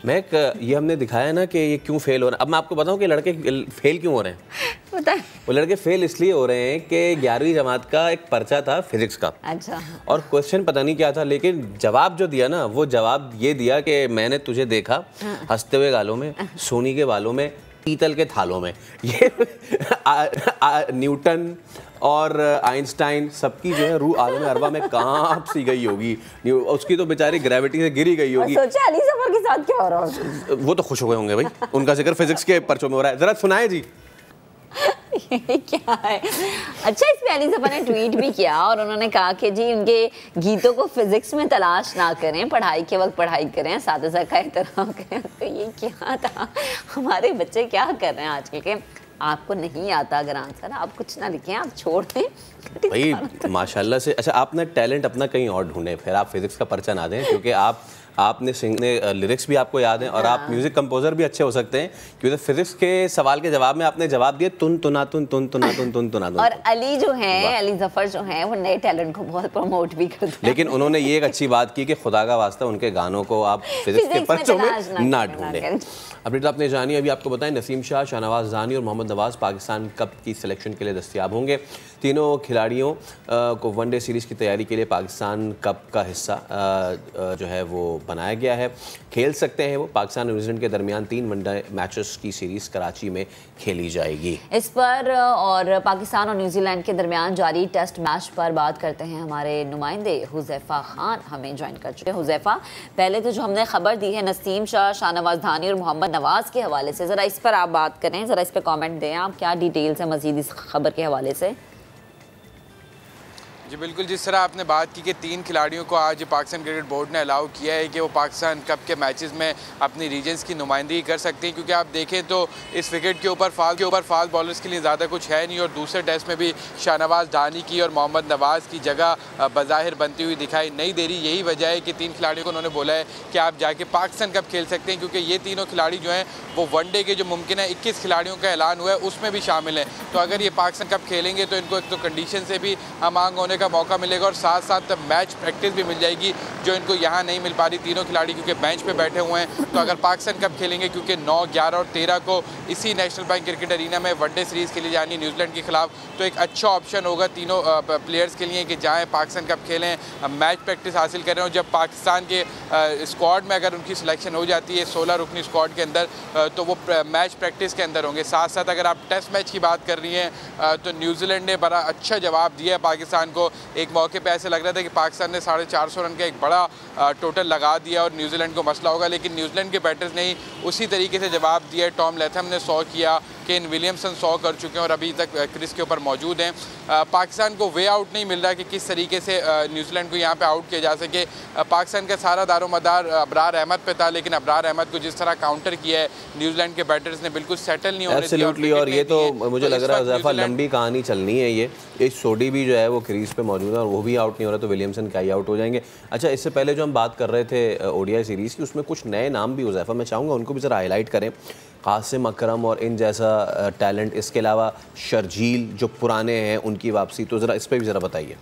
महक, ये हमने दिखाया ना कि ये क्यों फेल हो रहे हैं। अब मैं आपको बताऊं कि लड़के फेल क्यों हो रहे हैं। वो लड़के फेल इसलिए हो रहे हैं कि 11वीं जमात का एक पर्चा था फिजिक्स का। अच्छा। और क्वेश्चन पता नहीं क्या था, लेकिन जवाब जो दिया ना, वो जवाब ये दिया कि मैंने तुझे देखा हंसते हुए गालों में, सोनी के बालों में, पीतल के थालों में। ये न्यूटन और आइंस्टाइन सबकी जो है रूह आलम अरबा में कहाँ सी गई होगी। उसकी तो बेचारी ग्रेविटी से गिरी गई होगी। सोचा अली ज़फ़र के साथ क्या हो रहा है। वो तो खुश हो गए होंगे भाई, उनका जिक्र फिजिक्स के पर्चों में हो रहा है। जरा सुनाए जी। क्या है। अच्छा, इस पे अली ज़फ़र ने ट्वीट भी किया और उन्होंने कहा कि जी उनके गीतों को फिजिक्स में तलाश ना करें, पढ़ाई के वक्त पढ़ाई करें, साथ-साथ का एहतराम करें। तो ये क्या था, हमारे बच्चे क्या कर रहे हैं आजकल के। आपको नहीं आता अगर आंसर, आप कुछ ना लिखें, आप छोड़ दें भाई माशाल्लाह से। अच्छा, आप ना टैलेंट अपना कहीं और ढूंढें, फिर आप फिजिक्स का पर्चा ना दें, क्योंकि आपने सिंगने लिरिक्स भी आपको याद हैं और आप म्यूजिक कंपोजर भी अच्छे हो सकते हैं, क्योंकि फिजिक्स के सवाल के जवाब में आपने जवाब दिए तुन तुना तुन तुन तुना तुन तुन तुना तुन। और अली जो हैं, अली ज़फ़र जो हैं, वो नए टैलेंट को बहुत प्रमोट भी करते हैं। लेकिन उन्होंने ये एक अच्छी बात की कि खुदा का वास्ता उनके गानों को आप फिजिक्स के पर्चों में ना ढूंढें। अपडेट आपने जानी। अभी आपको बताएं, नसीम शाह, शाहनवाज ज़ानी और मोहम्मद नवाज़ पाकिस्तान कप की सिलेक्शन के लिए दस्तयाब होंगे। तीनों खिलाड़ियों को वनडे सीरीज़ की तैयारी के लिए पाकिस्तान कप का हिस्सा जो है वो बनाया गया है। खेल सकते हैं वो। पाकिस्तान और न्यूजीलैंड के दरमियान 3 वनडे मैचेस की सीरीज़ कराची में खेली जाएगी। इस पर और पाकिस्तान और न्यूजीलैंड के दरमियान जारी टेस्ट मैच पर बात करते हैं हमारे नुमाइंदे हुज़ैफ़ा खान हमें ज्वाइन कर चुके हैं। हुज़ैफ़ा, पहले तो जो हमने खबर दी है नसीम शाह, शाहनवाज धानी और मोहम्मद नवाज़ के हवाले से, ज़रा इस पर आप बात करें, ज़रा इस पर कमेंट दें आप, क्या डिटेल्स है मज़ीद इस खबर के हवाले से। जी बिल्कुल, जिस तरह आपने बात की कि 3 खिलाड़ियों को आज पाकिस्तान क्रिकेट बोर्ड ने अलाउ किया है कि वो पाकिस्तान कप के मैचेस में अपनी रीजन्स की नुमाइंदगी कर सकते हैं, क्योंकि आप देखें तो इस विकेट के ऊपर फास्ट बॉलर्स के लिए ज़्यादा कुछ है नहीं और दूसरे टेस्ट में भी शाहनवाज धानी की और मोहम्मद नवाज़ की जगह बज़ाहिर बनती हुई दिखाई नहीं दे रही। यही वजह है कि 3 खिलाड़ियों को उन्होंने बोला है कि आप जाके पाकिस्तान कप खेल सकते हैं, क्योंकि ये तीनों खिलाड़ी जो हैं वो वनडे के जो मुमकिन है 21 खिलाड़ियों का ऐलान हुआ है उसमें भी शामिल हैं। तो अगर ये पाकिस्तान कप खेलेंगे तो इनको एक तो कंडीशन से भी आमांग होने का मौका मिलेगा और साथ साथ मैच प्रैक्टिस भी मिल जाएगी, जो इनको यहाँ नहीं मिल पा रही। तीनों खिलाड़ी क्योंकि बेंच पे बैठे हुए हैं, तो अगर पाकिस्तान कप खेलेंगे, क्योंकि 9, 11 और 13 को इसी नेशनल बैंक क्रिकेट अरीना में वनडे सीरीज़ खेली जानी न्यूजीलैंड के खिलाफ, तो एक अच्छा ऑप्शन होगा तीनों प्लेयर्स के लिए कि जाएँ पाकिस्तान कप खेलें, मैच प्रैक्टिस हासिल करें। और जब पाकिस्तान के स्क्वाड में अगर उनकी सिलेक्शन हो जाती है 16 रुकनी स्क्वाड के अंदर, तो वो मैच प्रैक्टिस के अंदर होंगे। साथ साथ अगर आप टेस्ट मैच की बात कर रही हैं तो न्यूजीलैंड ने बड़ा अच्छा जवाब दिया है पाकिस्तान को तो एक मौके पे ऐसे लग रहा था कि पाकिस्तान ने 450 रन का एक बड़ा टोटल लगा दिया और न्यूजीलैंड को मसला होगा, लेकिन न्यूजीलैंड के बैटर्स ने ही उसी तरीके से जवाब दिया। टॉम लैथम ने 100 किया, केन विलियमसन 100 कर चुके हैं और अभी तक क्रिस के ऊपर मौजूद हैं। पाकिस्तान को वे आउट नहीं मिल रहा कि किस तरीके से न्यूजीलैंड को यहाँ पे आउट किया जा सके। पाकिस्तान का सारा दारोमदार अबरार अहमद पे था, लेकिन अबरार अहमद को जिस तरह काउंटर किया है न्यूजीलैंड के बैटर्स ने बिल्कुल सेटल नहीं होने दिया। और ये तो मुझे लग रहा है ज़फ़र लंबी कहानी चलनी है। ये सोडी भी जो है वो क्रीज पे मौजूद है और वो भी आउट नहीं हो रहा, तो विलियमसन क्या ही आउट हो जाएंगे। अच्छा, इससे पहले जो हम बात कर रहे थे ओडीआई सीरीज़ की, उसमें कुछ नए नाम भी ज़फ़र मैं चाहूँगा उनको भी ज़रा हाईलाइट करें। कासिम अकरम और इन जैसा टैलेंट, इसके अलावा शर्जील जो पुराने हैं उनकी वापसी, तो ज़रा इस पर भी ज़रा बताइए।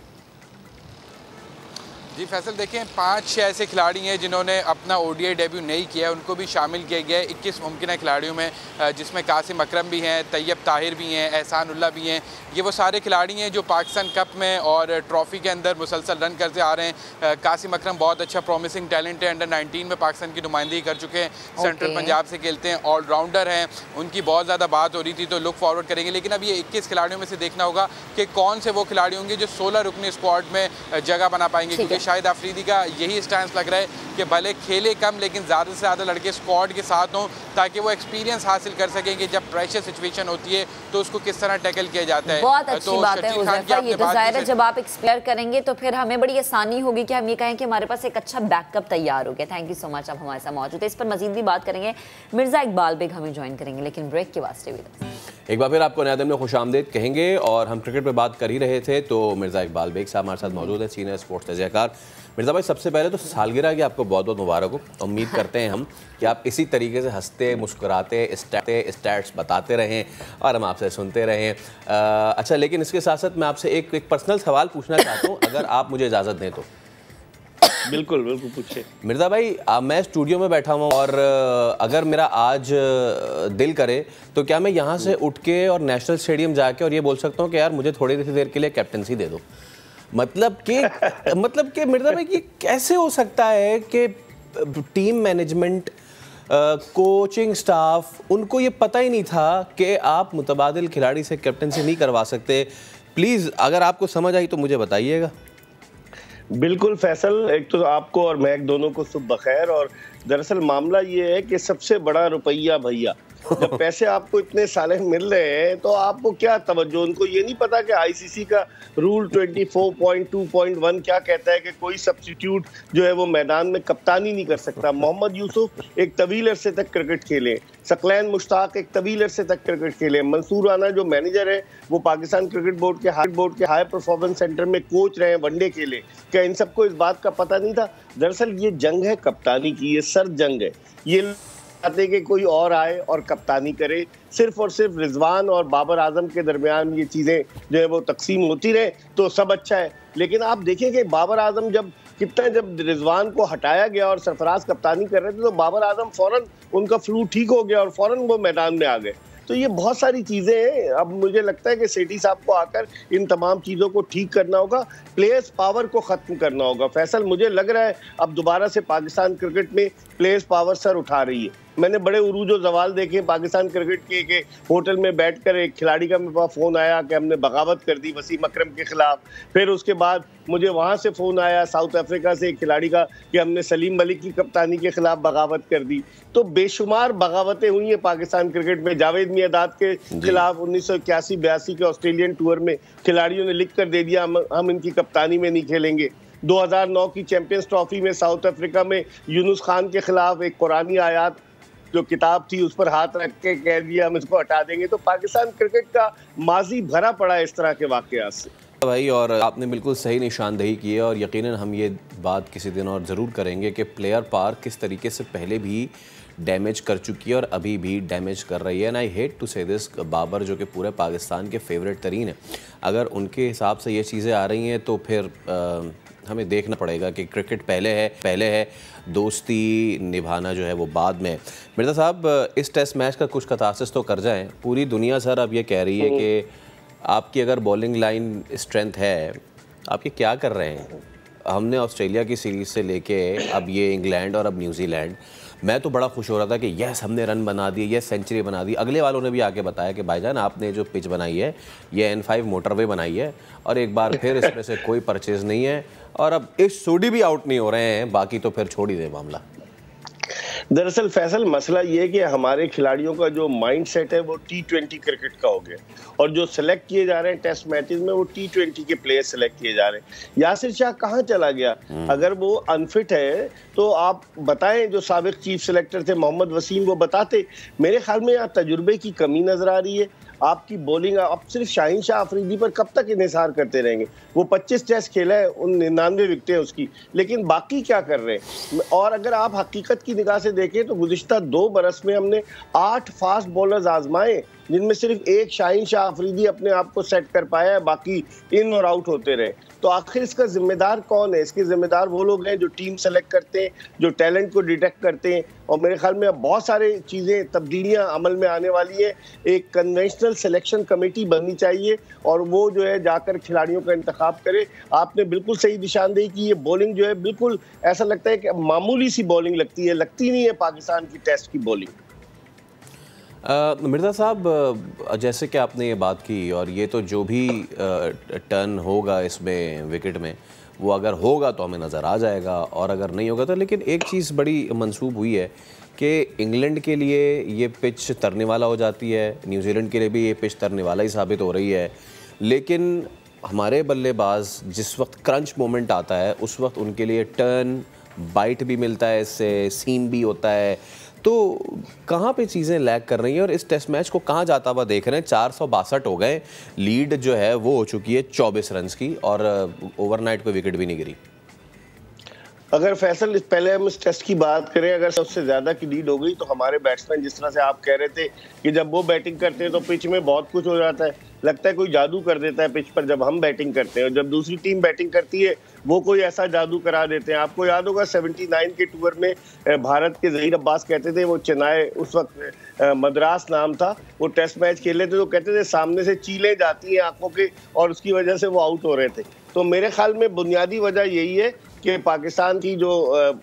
जी फैसल, देखें 5-6 ऐसे खिलाड़ी हैं जिन्होंने अपना ओडीआई डेब्यू नहीं किया है, उनको भी शामिल किया गया है 21 मुमकिन खिलाड़ियों में, जिसमें कासिम अकरम भी हैं, तैयब ताहिर भी हैं, एहसान उल्लाह भी हैं। ये वो सारे खिलाड़ी हैं जो पाकिस्तान कप में और ट्रॉफ़ी के अंदर मुसलसल रन करते आ रहे हैं। कासिम अकरम बहुत अच्छा प्रॉमिसिंग टैलेंट है, अंडर 19 में पाकिस्तान की नुमाइंदगी कर चुके हैं, सेंट्रल पंजाब से खेलते हैं, ऑलराउंडर हैं, उनकी बहुत ज़्यादा बात हो रही थी, तो लुक फॉरवर्ड करेंगे। लेकिन अब ये 21 खिलाड़ियों में से देखना होगा कि कौन से वो खिलाड़ी होंगे जो 16 रुकनी स्क्वाड में जगह बना पाएंगे, क्योंकि शायद अफरीदी का यही स्टैंस लग रहा है कि भले खेले कम लेकिन ज़्यादा से ज़्यादा लड़के स्क्वाड के साथ हों, ताकि वो एक्सपीरियंस हासिल कर सकें कि जब प्रेशर सिचुएशन होती है तो उसको किस तरह टैकल किया जाता है। बहुत अच्छी बात है हुज़ैफा, ये तो ज़ाहिर है जब आप एक्सप्लेयर करेंगे तो फिर हमें बड़ी आसानी होगी कि हम ये कहें कि हमारे पास एक अच्छा बैकअप तैयार हो गया। थैंक यू सो मच, आप हमारे साथ मौजूद है। इस पर मजीद भी बात करेंगे। मिर्ज़ा इकबाल बेग हमें ज्वाइन करेंगे, लेकिन ब्रेक के वास्ते भी एक बार फिर आपको नया दिन में खुशामदीद कहेंगे। और हम क्रिकेट पे बात कर ही रहे थे तो मिर्ज़ा इकबाल बेग साहब हमारे साथ मौजूद है, सीनियर स्पोर्ट्स तजज़ियाकार। मिर्ज़ा भाई, सबसे पहले तो सालगिरह की आपको बहुत बहुत मुबारक हो। उम्मीद करते हैं हम कि आप इसी तरीके से हंसते मुस्कुराते स्टैट्स बताते रहें और हम आपसे सुनते रहें। अच्छा, लेकिन इसके साथ साथ मैं आपसे एक पर्सनल सवाल पूछना चाहता हूँ, अगर आप मुझे इजाज़त दें तो। बिल्कुल बिल्कुल पूछिए। मिर्ज़ा भाई, मैं स्टूडियो में बैठा हूँ और अगर मेरा आज दिल करे तो क्या मैं यहाँ से उठ के और नेशनल स्टेडियम जाके और ये बोल सकता हूँ कि यार मुझे थोड़ी देर के लिए कैप्टनसी दे दो? मतलब कि मिर्ज़ा भाई, ये कैसे हो सकता है कि टीम मैनेजमेंट, कोचिंग स्टाफ, उनको ये पता ही नहीं था कि आप मुतबादिल खिलाड़ी से कैप्टनसी नहीं करवा सकते? प्लीज़ अगर आपको समझ आई तो मुझे बताइएगा। बिल्कुल फैसल, एक तो आपको और मैं दोनों को सुबह बखैर। और दरअसल मामला ये है कि सबसे बड़ा रुपया भैया, जब पैसे आपको इतने साले मिल रहे हैं तो आपको क्या तवज्जो, उनको ये नहीं पता कि आईसीसी का रूल 24.2.1 क्या कहता है कि कोई सब्स्टिट्यूट जो है वो मैदान में कप्तानी नहीं कर सकता। मोहम्मद यूसुफ एक तवील अरसे तक क्रिकेट खेले, सकलैन मुश्ताक एक तवील अरसे तक क्रिकेट खेले, मंसूर राना जो मैनेजर है वो पाकिस्तान क्रिकेट बोर्ड के हाई परफॉर्मेंस सेंटर में कोच रहे, वनडे खेले। क्या इन सबको इस बात का पता नहीं था? दरअसल ये जंग है कप्तानी की, ये सर जंग है। ये चाहते कि कोई और आए और कप्तानी करे, सिर्फ और सिर्फ रिजवान और बाबर आजम के दरमियान ये चीज़ें जो है वो तकसीम होती रहे तो सब अच्छा है। लेकिन आप देखें कि बाबर आजम जब रिजवान को हटाया गया और सरफराज कप्तानी कर रहे थे तो बाबर आजम फौरन उनका फ्लू ठीक हो गया और फौरन वो मैदान में आ गए। तो ये बहुत सारी चीज़ें हैं। अब मुझे लगता है कि सेठी साहब को आकर इन तमाम चीज़ों को ठीक करना होगा, प्लेयर्स पावर को ख़त्म करना होगा। फैसल, मुझे लग रहा है अब दोबारा से पाकिस्तान क्रिकेट में प्लेयर्स पावर सर उठा रही है। मैंने बड़े उरूज व जवाल देखे पाकिस्तान क्रिकेट के होटल में बैठकर एक खिलाड़ी का मेरे पास फ़ोन आया कि हमने बगावत कर दी वसीम अकरम के ख़िलाफ़। फिर उसके बाद मुझे वहाँ से फ़ोन आया साउथ अफ्रीका से एक खिलाड़ी का कि हमने सलीम मलिक की कप्तानी के ख़िलाफ़ बगावत कर दी। तो बेशुमार बगावतें हुई हैं पाकिस्तान क्रिकेट में। जावेद मियांदाद के खिलाफ 1981-82 के ऑस्ट्रेलियन टूर में खिलाड़ियों ने लिख कर दे दिया हम इनकी कप्तानी में नहीं खेलेंगे। 2009 की चैंपियंस ट्रॉफी में साउथ अफ्रीका में यूनुस खान के खिलाफ एक कुरानी आयात जो किताब थी उस पर हाथ रख के कह दिया हम इसको हटा देंगे। तो पाकिस्तान क्रिकेट का माजी भरा पड़ा है इस तरह के वाकयात से भाई। और आपने बिल्कुल सही निशानदेही की है और यकीनन हम ये बात किसी दिन और ज़रूर करेंगे कि प्लेयर पावर किस तरीके से पहले भी डैमेज कर चुकी है और अभी भी डैमेज कर रही है। एंड आई हेट टू से दिस, बाबर जो कि पूरे पाकिस्तान के फेवरेट तरीन है, अगर उनके हिसाब से ये चीज़ें आ रही हैं तो फिर हमें देखना पड़ेगा कि क्रिकेट पहले है, दोस्ती निभाना जो है वो बाद में। मिर्ज़ा साहब, इस टेस्ट मैच का कुछ कतासिस तो कर जाएं। पूरी दुनिया सर अब ये कह रही है कि आपकी अगर बॉलिंग लाइन स्ट्रेंथ है, आप ये क्या कर रहे हैं? हमने ऑस्ट्रेलिया की सीरीज़ से लेके अब ये इंग्लैंड और अब न्यूजीलैंड, मैं तो बड़ा खुश हो रहा था कि यस हमने रन बना दिए, यस सेंचुरी बना दी। अगले वालों ने भी आके बताया कि भाईजान आपने जो पिच बनाई है ये N5 मोटरवे बनाई है और एक बार फिर इसमें से कोई परचेज नहीं है और अब इस सोडी भी आउट नहीं हो रहे हैं, बाकी तो फिर छोड़ ही दे मामला। दरअसल फैसल मसला ये है कि हमारे खिलाड़ियों का जो माइंडसेट है वो T20 क्रिकेट का हो गया और जो सिलेक्ट किए जा रहे हैं टेस्ट मैचेस में वो T20 के प्लेयर सिलेक्ट किए जा रहे हैं। यासिर शाह कहाँ चला गया? अगर वो अनफिट है तो आप बताएं, जो साबिक चीफ सिलेक्टर थे मोहम्मद वसीम वो बताते। मेरे ख्याल में यहाँ तजुर्बे की कमी नजर आ रही है। आपकी बॉलिंग, आप सिर्फ शाहीन शाह अफरीदी पर कब तक इन्हिसार करते रहेंगे? वो 25 टेस्ट खेला है, उन 99 विकेटें उसकी, लेकिन बाकी क्या कर रहे हैं? और अगर आप हकीकत की निगाह से देखें तो गुज़िश्ता 2 बरस में हमने 8 फास्ट बॉलर्स आजमाए, जिनमें सिर्फ एक शाहीन शाह अफरीदी अपने आप को सेट कर पाया है, बाकी इन और आउट होते रहे। तो आखिर इसका जिम्मेदार कौन है? इसके जिम्मेदार वो लोग हैं जो टीम सेलेक्ट करते हैं, जो टैलेंट को डिटेक्ट करते हैं। और मेरे ख्याल में अब बहुत सारी चीज़ें, तब्दीलियां अमल में आने वाली है। एक कन्वेंशनल सिलेक्शन कमेटी बननी चाहिए और वो जो है जाकर खिलाड़ियों का इंतखाब करे। आपने बिल्कुल सही निशानदेही की। ये बॉलिंग जो है बिल्कुल ऐसा लगता है कि मामूली सी बॉलिंग लगती है, लगती नहीं है पाकिस्तान की टेस्ट की बॉलिंग। मिर्ज़ा साहब, जैसे कि आपने ये बात की और ये तो जो भी टर्न होगा इसमें विकेट में, वो अगर होगा तो हमें नज़र आ जाएगा और अगर नहीं होगा तो, लेकिन एक चीज़ बड़ी मंसूब हुई है कि इंग्लैंड के लिए ये पिच तरने वाला हो जाती है, न्यूजीलैंड के लिए भी ये पिच तरने वाला ही साबित हो रही है, लेकिन हमारे बल्लेबाज जिस वक्त क्रंच मोमेंट आता है उस वक्त उनके लिए टर्न बाइट भी मिलता है, इससे सीम भी होता है। तो कहाँ पे चीज़ें लैग कर रही हैं और इस टेस्ट मैच को कहाँ जाता हुआ देख रहे हैं? 462 हो गए, लीड जो है वो हो चुकी है 24 रन की और ओवरनाइट पे विकेट भी नहीं गिरी। अगर फैसल पहले हम इस टेस्ट की बात करें, अगर सबसे ज्यादा की लीड हो गई तो हमारे बैट्समैन, जिस तरह से आप कह रहे थे कि जब वो बैटिंग करते हैं तो पिच में बहुत कुछ हो जाता है, लगता है कोई जादू कर देता है पिच पर जब हम बैटिंग करते हैं, और जब दूसरी टीम बैटिंग करती है वो कोई ऐसा जादू करा देते हैं। आपको याद होगा 79 के टूर में भारत के ज़हीर अब्बास कहते थे, वो चेन्नई उस वक्त मद्रास नाम था, वो टेस्ट मैच खेले थे तो कहते थे सामने से चीलें जाती हैं आंखों के और उसकी वजह से वो आउट हो रहे थे। तो मेरे ख्याल में बुनियादी वजह यही है कि पाकिस्तान की जो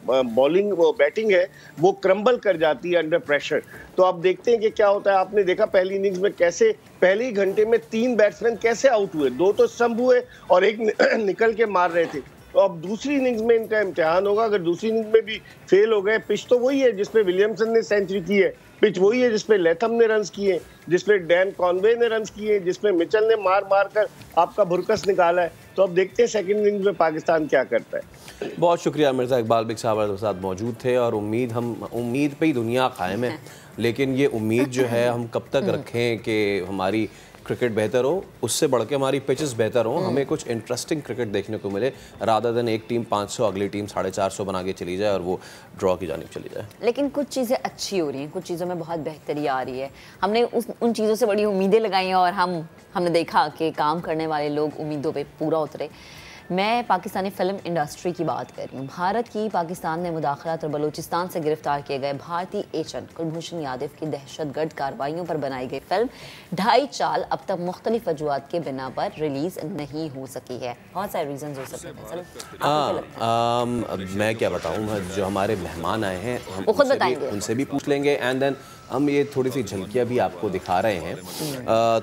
बॉलिंग वो बैटिंग है वो क्रम्बल कर जाती है अंडर प्रेशर। तो आप देखते हैं कि क्या होता है। आपने देखा पहली इनिंग्स में कैसे पहले ही घंटे में 3 बैट्समैन कैसे आउट हुए, 2 तो स्टंप हुए और एक निकल के मार रहे थे। तो अब दूसरी इनिंग्स में इनका इम्तिहान होगा। अगर दूसरी इनिंग्स में भी फेल हो गए, पिच तो वही है जिसपे विलियमसन ने सेंचुरी की है, पिच वही है जिसपे लेथम ने रन्स किए, जिसपे डैन कॉनवे ने रन्स किए, जिसपे मिचेल ने मार मार कर आपका भुरकस निकाला है। तो अब देखते हैं सेकंड इनिंग्स में पाकिस्तान क्या करता है। बहुत शुक्रिया मिर्ज़ा इकबाल बिग साहब हमारे साथ मौजूद थे और उम्मीद पे ही दुनिया कायम है, लेकिन ये उम्मीद जो है हम कब तक रखें कि हमारी क्रिकेट बेहतर हो, उससे बढ़ के हमारी पिचेस बेहतर हो, हमें कुछ इंटरेस्टिंग क्रिकेट देखने को मिले रादर देन एक टीम 500 अगली टीम 450 बना के चली जाए और वो ड्रॉ की जानिब चली जाए। लेकिन कुछ चीज़ें अच्छी हो रही हैं, कुछ चीज़ों में बहुत बेहतरी आ रही है। हमने उन चीज़ों से बड़ी उम्मीदें लगाई हैं और हमने देखा कि काम करने वाले लोग उम्मीदों पे पूरा उतरे। मैं पाकिस्तानी फ़िल्म इंडस्ट्री की बात कर रही हूँ। भारत की पाकिस्तान में मुदाखलत और बलूचिस्तान से गिरफ्तार किए गए भारतीय एजेंट कुलभूषण यादव की दहशतगर्द कार्रवाइयों पर बनाई गई फिल्म 2.5 चाल अब तक मुख्तलिफ वजूहात के बिना पर रिलीज़ नहीं हो सकी है। बहुत सारे रीज़न हो सकते हैं। मैं क्या बताऊँ, जो हमारे मेहमान आए हैं हम वो खुद बताएंगे, उनसे भी पूछ लेंगे एंड देन हम ये थोड़ी सी झलकियाँ भी आपको दिखा रहे हैं।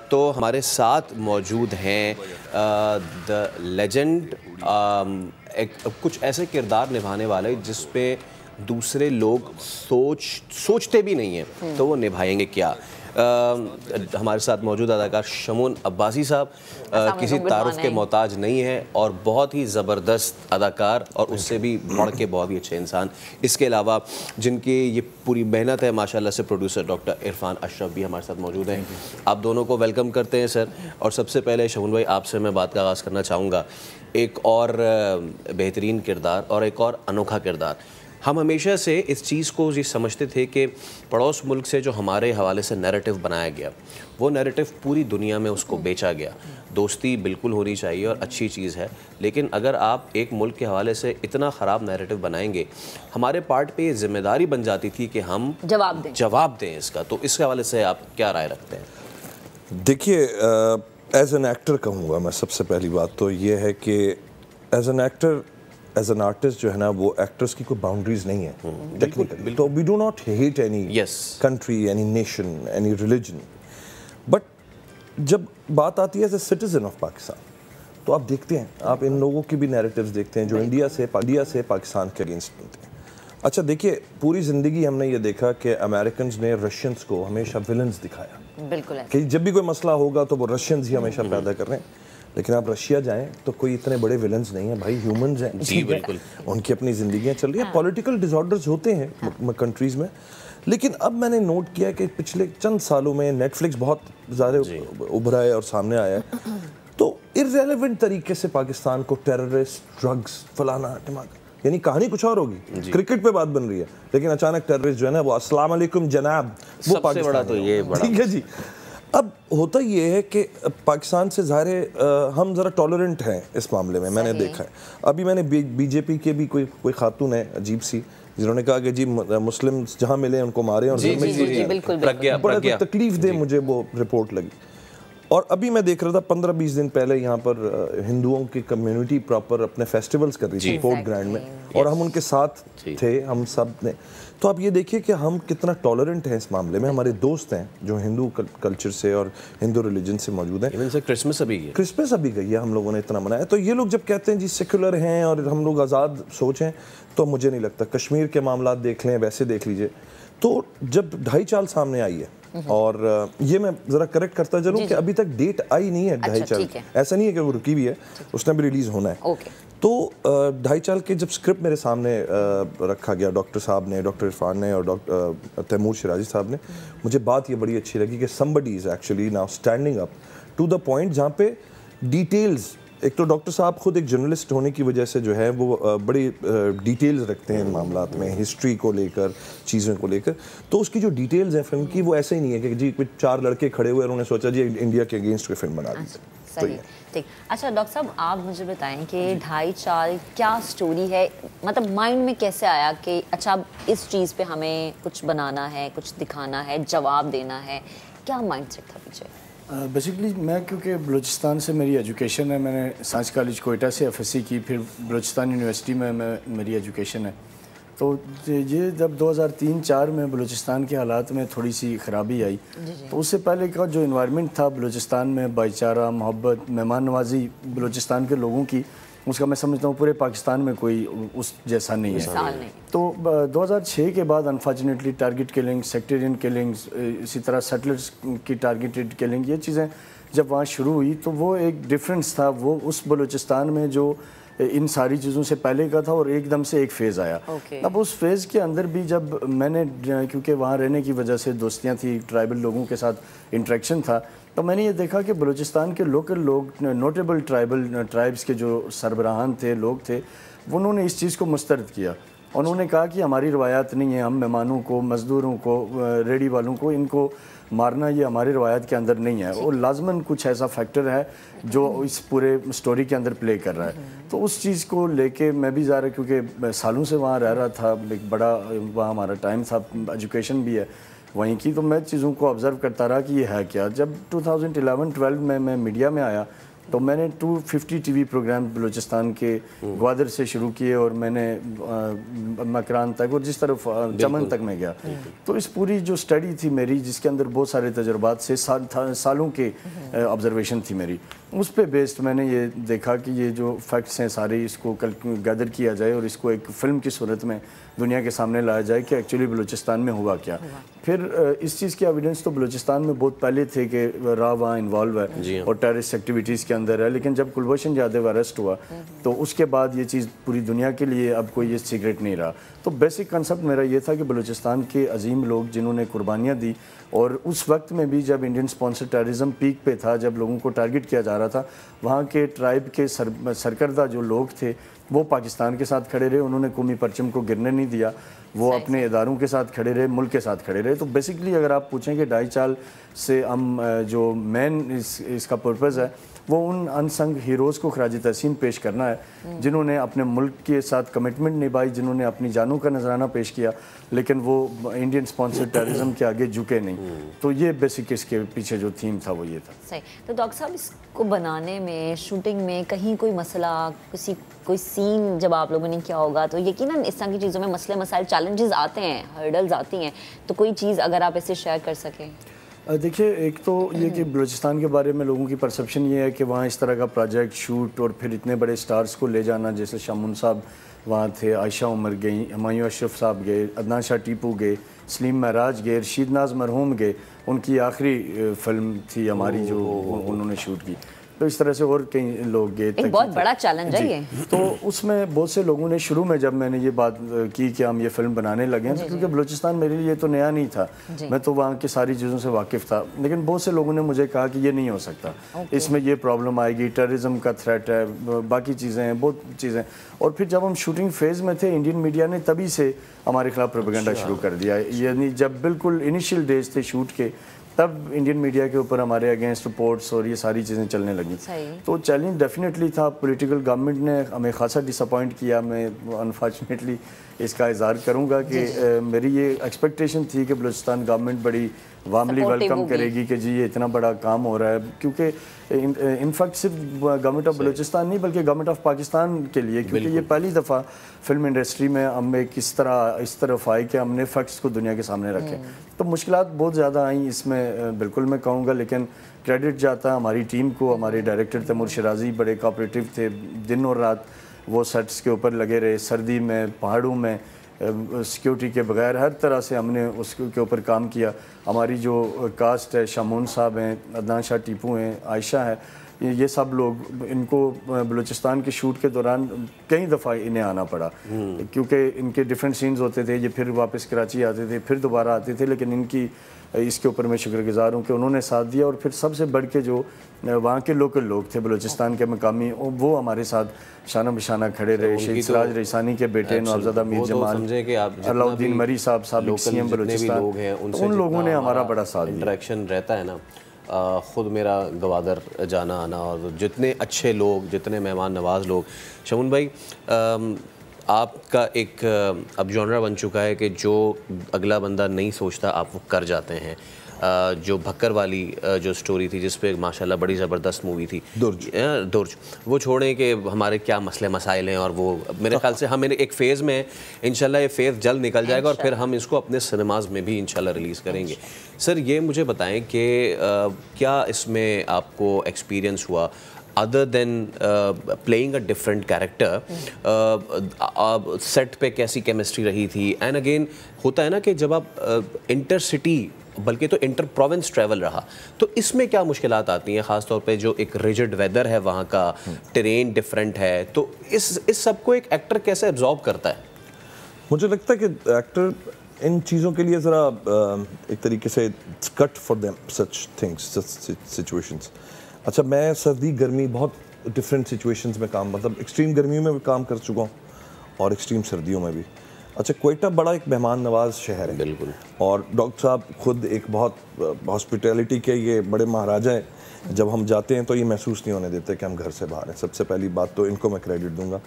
तो हमारे साथ मौजूद हैं द लेजेंड, कुछ ऐसे किरदार निभाने वाले जिस पे दूसरे लोग सोचते भी नहीं हैं तो वो निभाएंगे क्या। हमारे साथ मौजूद अदाकार शमून अब्बासी साहब किसी तारुफ के मोहताज नहीं है और बहुत ही ज़बरदस्त अदाकार और उससे भी बढ़ के बहुत ही अच्छे इंसान। इसके अलावा जिनकी ये पूरी मेहनत है माशाल्लाह से, प्रोड्यूसर डॉक्टर इरफान अशरफ भी हमारे साथ मौजूद हैं। आप दोनों को वेलकम करते हैं सर। और सबसे पहले शमून भाई आपसे मैं बात का आगाज़ करना चाहूँगा। एक और बेहतरीन किरदार और एक और अनोखा किरदार, हम हमेशा से इस चीज़ को ये समझते थे कि पड़ोस मुल्क से जो हमारे हवाले से नैरेटिव बनाया गया वो नैरेटिव पूरी दुनिया में उसको बेचा गया। दोस्ती बिल्कुल होनी चाहिए और अच्छी चीज़ है, लेकिन अगर आप एक मुल्क के हवाले से इतना ख़राब नैरेटिव बनाएंगे, हमारे पार्ट पे ये जिम्मेदारी बन जाती थी कि हम जवाब दें इसका। तो इसके हवाले से आप क्या राय रखते हैं? देखिए, एज एन एक्टर कहूँगा मैं, सबसे पहली बात तो ये है कि as an actor as an artist जो है ना, वो एक्टर्स की कोई बाउंड्रीज नहीं है टेक्निकली, तो we do not hate any country, any nation, any religion, but जब बात आती है as a citizen of Pakistan, तो आप देखते हैं, आप इन लोगों की भी नैरेटिव्स देखते हैं जो इंडिया से पाकिस्तान के अगेंस्ट बनते हैं। अच्छा देखिए, पूरी ज़िंदगी हमने ये देखा कि अमेरिकन्स ने रशियंस को हमेशा विलन्स दिखाया, बिल्कुल है कि जब भी कोई मसला होगा तो वो रशियंस ही हमेशा पैदा कर रहे हैं। लेकिन आप रशिया जाएं तो कोई इतने बड़े विलन्स नहीं है भाई, ह्यूमंस हैं जी, बिल्कुल। उनकी अपनी ज़िंदगियाँ चल रही हैं, पॉलिटिकल डिसऑर्डर्स होते हैं कंट्रीज़ में। लेकिन अब मैंने नोट किया कि पिछले चंद सालों में नेटफ्लिक्स बहुत ज़्यादा उभरा है और सामने आया है, तो इररेलेवेंट तरीके से पाकिस्तान को टेररिस्ट, ड्रग्स, फलाना टिमाका, यानी कहानी कुछ और होगी, क्रिकेट पे बात बन रही है, लेकिन अचानक टेररिस्ट जो है ना वो अस्सलाम वालेकुम जनाब, वो सबसे बड़ा तो ये बड़ा, ठीक है जी। अब होता ये है कि पाकिस्तान से ज़ाहिर हम ज़रा टॉलरेंट हैं इस मामले में, मैंने देखा है। अभी मैंने बीजेपी के भी कोई खातून है अजीब सी, जिन्होंने कहा कि जी मुस्लिम जहाँ मिले उनको मारे, और बड़ा तकलीफ दे मुझे वो रिपोर्ट लगी। और अभी मैं देख रहा था 15-20 दिन पहले यहाँ पर हिंदुओं की कम्युनिटी प्रॉपर अपने फेस्टिवल्स कर रही थी फोर्ट ग्रैंड में, और हम उनके साथ थे, हम सब ने। तो आप ये देखिए कि हम कितना टॉलरेंट हैं इस मामले में। हमारे दोस्त हैं जो हिंदू कल्चर से और हिंदू रिलीजन से मौजूद हैं। क्रिसमस अभी गई है, हम लोगों ने इतना मनाया। तो ये लोग जब कहते हैं जी सेकुलर हैं और हम लोग आज़ाद सोच हैं, तो मुझे नहीं लगता। कश्मीर के मामला देख लें, वैसे देख लीजिए, तो जब 2.5 साल सामने आई है, और ये मैं ज़रा करेक्ट करता चलूँ कि अभी तक डेट आई नहीं है 2.5 साल, ऐसा नहीं है कि वो रुकी भी है, उसने भी रिलीज़ होना है। तो 2.5 साल के जब स्क्रिप्ट मेरे सामने रखा गया डॉक्टर साहब ने, डॉक्टर इरफान ने और डॉक्टर तैमूर शिराजी साहब ने, मुझे बात ये बड़ी अच्छी लगी कि somebody is actually now standing up to the point जहाँ पे डिटेल्स, एक तो डॉक्टर साहब खुद एक जर्नलिस्ट होने की वजह से जो है वो बड़ी डिटेल्स रखते हैं इन मामलात में, हिस्ट्री को लेकर, चीज़ों को लेकर। तो उसकी जो डिटेल्स हैं फिल्म की, वो ऐसे ही नहीं है कि जी कुछ 4 लड़के खड़े हुए और उन्होंने सोचा जी इंडिया के अगेंस्ट कोई फिल्म बना दी। सही, ठीक। अच्छा डॉक्टर साहब, आप मुझे बताएं कि 2.5 साल क्या स्टोरी है, मतलब माइंड में कैसे आया कि अच्छा इस चीज़ पे हमें कुछ बनाना है, कुछ दिखाना है, जवाब देना है, क्या माइंड सेट था पीछे? बेसिकली मैं, क्योंकि बलूचिस्तान से मेरी एजुकेशन है, मैंने साइंस कॉलेज कोयटा से एफएससी की, फिर बलूचिस्तान यूनिवर्सिटी में मेरी एजुकेशन है। तो ये जब 2003-4 में बलूचिस्तान के हालात में थोड़ी सी ख़राबी आई, तो उससे पहले का जो इन्वायरमेंट था बलूचिस्तान में, भाईचारा, मोहब्बत, मेहमान नवाजी बलूचिस्तान के लोगों की, उसका मैं समझता हूँ पूरे पाकिस्तान में कोई उस जैसा नहीं है। तो 2006 के बाद unfortunately target killing, sectarian killings, इसी तरह सेटलर्स की टारगेटेड किलिंग, ये चीज़ें जब वहाँ शुरू हुई तो वो एक डिफरेंस था वो उस बलूचिस्तान में जो इन सारी चीज़ों से पहले का था, और एकदम से एक फ़ेज़ आया। अब उस फेज़ के अंदर भी जब मैंने, क्योंकि वहाँ रहने की वजह से दोस्तियाँ थी, ट्राइबल लोगों के साथ इंटरेक्शन था, तो मैंने ये देखा कि बलूचिस्तान के लोकल लोग, नोटेबल ट्राइब्स के जो सरबराहान थे, लोग थे, उन्होंने इस चीज़ को मुस्तरद किया। उन्होंने कहा कि हमारी रवायात नहीं है, हम मेहमानों को, मज़दूरों को, रेडी वालों को, इनको मारना ये हमारी रवायत के अंदर नहीं है। और लाजमन कुछ ऐसा फैक्टर है जो इस पूरे स्टोरी के अंदर प्ले कर रहा है। तो उस चीज़ को लेके मैं भी ज़्यादा, क्योंकि सालों से वहाँ रह रहा था, एक बड़ा वहाँ हमारा टाइम था, एजुकेशन भी है वहीं की, तो मैं चीज़ों को ऑब्ज़र्व करता रहा कि ये है क्या। जब 2011-12 में मैं मीडिया में आया तो मैंने 250 टीवी प्रोग्राम बलूचिस्तान के ग्वादर से शुरू किए, और मैंने मकरान तक और जिस तरफ चमन तक मैं गया। तो इस पूरी जो स्टडी थी मेरी, जिसके अंदर बहुत सारे तजुर्बात से सालों के ऑब्जर्वेशन थी मेरी, उस पे बेस्ड मैंने ये देखा कि ये जो फैक्ट्स हैं सारे, इसको गैदर किया जाए और इसको एक फ़िल्म की सूरत में दुनिया के सामने लाया जाए कि एक्चुअली बलूचिस्तान में हुआ क्या। फिर इस चीज़ के एविडेंस तो बलूचिस्तान में बहुत पहले थे कि राव वहाँ इन्वॉल्व है और टेररिस्ट एक्टिविटीज़ के अंदर है, लेकिन जब कुलभूषण यादव अरेस्ट हुआ तो उसके बाद ये चीज़ पूरी दुनिया के लिए अब कोई ये सीक्रेट नहीं रहा। तो बेसिक कंसेप्ट मेरा ये था कि बलूचिस्तान के अजीम लोग जिन्होंने कुर्बानियाँ दी, और उस वक्त में भी जब इंडियन स्पॉन्सर टेररिज्म पीक पे था, जब लोगों को टारगेट किया जा रहा था, वहाँ के ट्राइब के सरकर्दा जो लोग थे वो पाकिस्तान के साथ खड़े रहे, उन्होंने कौमी परचम को गिरने नहीं दिया, वो अपने इदारों के साथ खड़े रहे, मुल्क के साथ खड़े रहे। तो बेसिकली अगर आप पूछें कि 2.5 साल से हम जो मेन इसका पर्पज़ है वो उन अनसंग हीरोज़ को खराज तहसीन पेश करना है जिन्होंने अपने मुल्क के साथ कमिटमेंट निभाई, जिन्होंने अपनी जानों का नजराना पेश किया, लेकिन वो इंडियन स्पॉन्सर्ड टेररिज्म के आगे झुके नहीं। तो ये बेसिक इसके पीछे जो थीम था वो ये था। सही। तो डॉक्टर साहब, इसको बनाने में, शूटिंग में कहीं कोई मसला, कोई सीन जब आप लोगों ने किया होगा तो यकीनन इस तरह की चीज़ों में मसले मसाइल, चैलेंजेस आते हैं, हर्डल्स आती हैं, तो कोई चीज़ अगर आप इसे शेयर कर सकें। देखिए, एक तो ये कि बलूचिस्तान के बारे में लोगों की परसेप्शन ये है कि वहाँ इस तरह का प्रोजेक्ट शूट और फिर इतने बड़े स्टार्स को ले जाना, जैसे शामून साहब वहाँ थे, आयशा उमर गई, हुमायूं अशरफ साहब गए, अदनान शाह टीपू गए, सलीम महराज गए, रशीद नाज मरहूम गए, उनकी आखिरी फिल्म थी हमारी जो उन्होंने शूट की। तो इस तरह से और कई लोग गए। एक बहुत बड़ा चैलेंज है ये। तो उसमें बहुत से लोगों ने शुरू में जब मैंने ये बात की कि हम ये फिल्म बनाने लगे हैं, क्योंकि बलूचिस्तान मेरे लिए तो नया नहीं था, मैं तो वहाँ की सारी चीज़ों से वाकिफ़ था, लेकिन बहुत से लोगों ने मुझे कहा कि ये नहीं हो सकता, इसमें ये प्रॉब्लम आएगी, टेररिज्म का थ्रेट है, बाकी चीज़ें हैं, बहुत चीज़ें। और फिर जब हम शूटिंग फेज़ में थे, इंडियन मीडिया ने तभी से हमारे खिलाफ प्रोपेगेंडा शुरू कर दिया। यानी जब बिल्कुल इनिशियल डेज थे शूट के, तब इंडियन मीडिया के ऊपर हमारे अगेंस्ट रिपोर्ट्स और ये सारी चीज़ें चलने लगी। तो चैलेंज डेफिनेटली था। पॉलिटिकल गवर्नमेंट ने हमें खासा डिसअपॉइंट किया। मैं अनफॉर्चुनेटली इसका इज़हार करूँगा कि मेरी ये एक्सपेक्टेशन थी कि बलूचिस्तान गवर्नमेंट बड़ी वार्मली वेलकम करेगी कि जी ये इतना बड़ा काम हो रहा है, क्योंकि इनफैक्ट सिर्फ गवर्नमेंट ऑफ बलूचिस्तान नहीं बल्कि गवर्नमेंट ऑफ पाकिस्तान के लिए, क्योंकि ये पहली दफ़ा फिल्म इंडस्ट्री में हमें किस तरह इस तरफ आए कि हमने फैक्ट्स को दुनिया के सामने रखे। तो मुश्किलात बहुत ज़्यादा आई इसमें, बिल्कुल मैं कहूँगा, लेकिन क्रेडिट जाता हमारी टीम को। हमारे डायरेक्टर तैमूर शिराजी बड़े कोऑपरेटिव थे, दिन और रात वो सेट्स के ऊपर लगे रहे, सर्दी में, पहाड़ों में, सिक्योरिटी के बगैर हर तरह से हमने उसके ऊपर काम किया। हमारी जो कास्ट है, शामून साहब हैं, अदनान शाह टीपू हैं, आयशा है, ये सब लोग, इनको बलूचिस्तान के शूट के दौरान कई दफ़ा इन्हें आना पड़ा, क्योंकि इनके डिफरेंट सीन्स होते थे, ये फिर वापस कराची आते थे, फिर दोबारा आते थे, लेकिन इनकी इसके ऊपर मैं शुक्रगुजार हूँ कि उन्होंने साथ दिया। और फिर सबसे बढ़ के जो वहाँ के लोकल लोग थे बलूचिस्तान के मकामी, वो हमारे साथ शाना बिशाना खड़े रहे। शेख सिराज रईसानी के बेटे नवाबजादा मीर जमाल, अलाउद्दीन मरी साहब साबिक सीएम बलूचिस्तान, उन लोगों ने हमारा बड़ा साथ दिया। इंटरेक्शन रहता है ना, ख़ुद मेरा गवादर जाना आना, और जितने अच्छे लोग, जितने मेहमान नवाज लोग। शमून भाई, आपका एक अब जॉनरा बन चुका है कि जो अगला बंदा नहीं सोचता आप वो कर जाते हैं। जो भक्कर वाली जो स्टोरी थी, जिस पे माशाल्लाह बड़ी ज़बरदस्त मूवी थी दुर्ज, वो छोड़ें कि हमारे क्या मसले मसाइल हैं, और वो मेरे ख्याल से हम एक फ़ेज़ में इंशाल्लाह ये फ़ेज़ जल्द निकल जाएगा और फिर हम इसको अपने सिनेमाज में भी इंशाल्लाह रिलीज़ करेंगे। सर, ये मुझे बताएं कि क्या इसमें आपको एक्सपीरियंस हुआ other than playing a different character, set पे कैसी केमिस्ट्री रही थी? एंड अगेन होता है ना कि जब आप इंटर सिटी बल्कि तो इंटर प्रोविंस ट्रैवल रहा, तो इसमें क्या मुश्किलात आती हैं, ख़ास तौर पे जो एक रिजिड वेदर है वहाँ का, टेरेन डिफरेंट है, तो इस सब को एक एक्टर कैसे एब्जॉर्ब करता है? मुझे लगता है कि एक्टर इन चीज़ों के लिए ज़रा एक तरीके से cut for them such things, such situations. अच्छा, मैं सर्दी गर्मी बहुत डिफरेंट सिचुएशंस में काम, मतलब एक्सट्रीम गर्मियों में भी काम कर चुका हूँ और एक्सट्रीम सर्दियों में भी। अच्छा, क्वेटा बड़ा एक मेहमान नवाज शहर है, बिल्कुल, और डॉक्टर साहब खुद एक बहुत हॉस्पिटैलिटी के ये बड़े महाराजा हैं। जब हम जाते हैं तो ये महसूस नहीं होने देते कि हम घर से बाहर हैं। सबसे पहली बात तो इनको मैं क्रेडिट दूंगा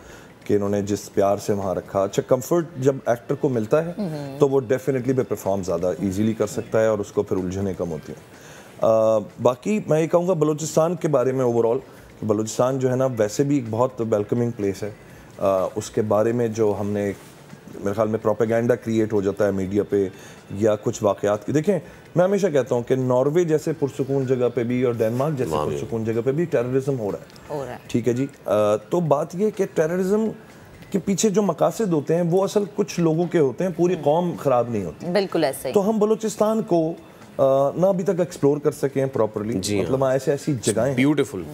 कि इन्होंने जिस प्यार से वहाँ रखा। अच्छा, कंफर्ट जब एक्टर को मिलता है तो वो डेफिनेटली भी परफॉर्म ज़्यादा ईजीली कर सकता है और उसको फिर उलझने कम होती हैं। बाकी मैं ये कहूँगा बलूचिस्तान के बारे में ओवरऑल, कि बलूचिस्तान जो है ना वैसे भी एक बहुत वेलकमिंग प्लेस है। उसके बारे में जो हमने, मेरे ख्याल में प्रोपेगेंडा क्रिएट हो जाता है मीडिया पे या कुछ वाक़यात की। देखें, मैं हमेशा कहता हूँ कि नॉर्वे जैसे पुरसुकून जगह पे भी और डेनमार्क जैसे पुरसुकून जगह पे भी टेररिज्म हो रहा है। ठीक है जी। तो बात ये कि टेररिज्म के पीछे जो मकासद होते हैं वो असल कुछ लोगों के होते हैं, पूरी कौम ख़राब नहीं होती। बिल्कुल ऐसे ही। तो हम बलूचिस्तान को ना अभी तक एक्सप्लोर कर सके हैं प्रॉपर्ली, मतलब ऐसी जगहें ब्यूटीफुल।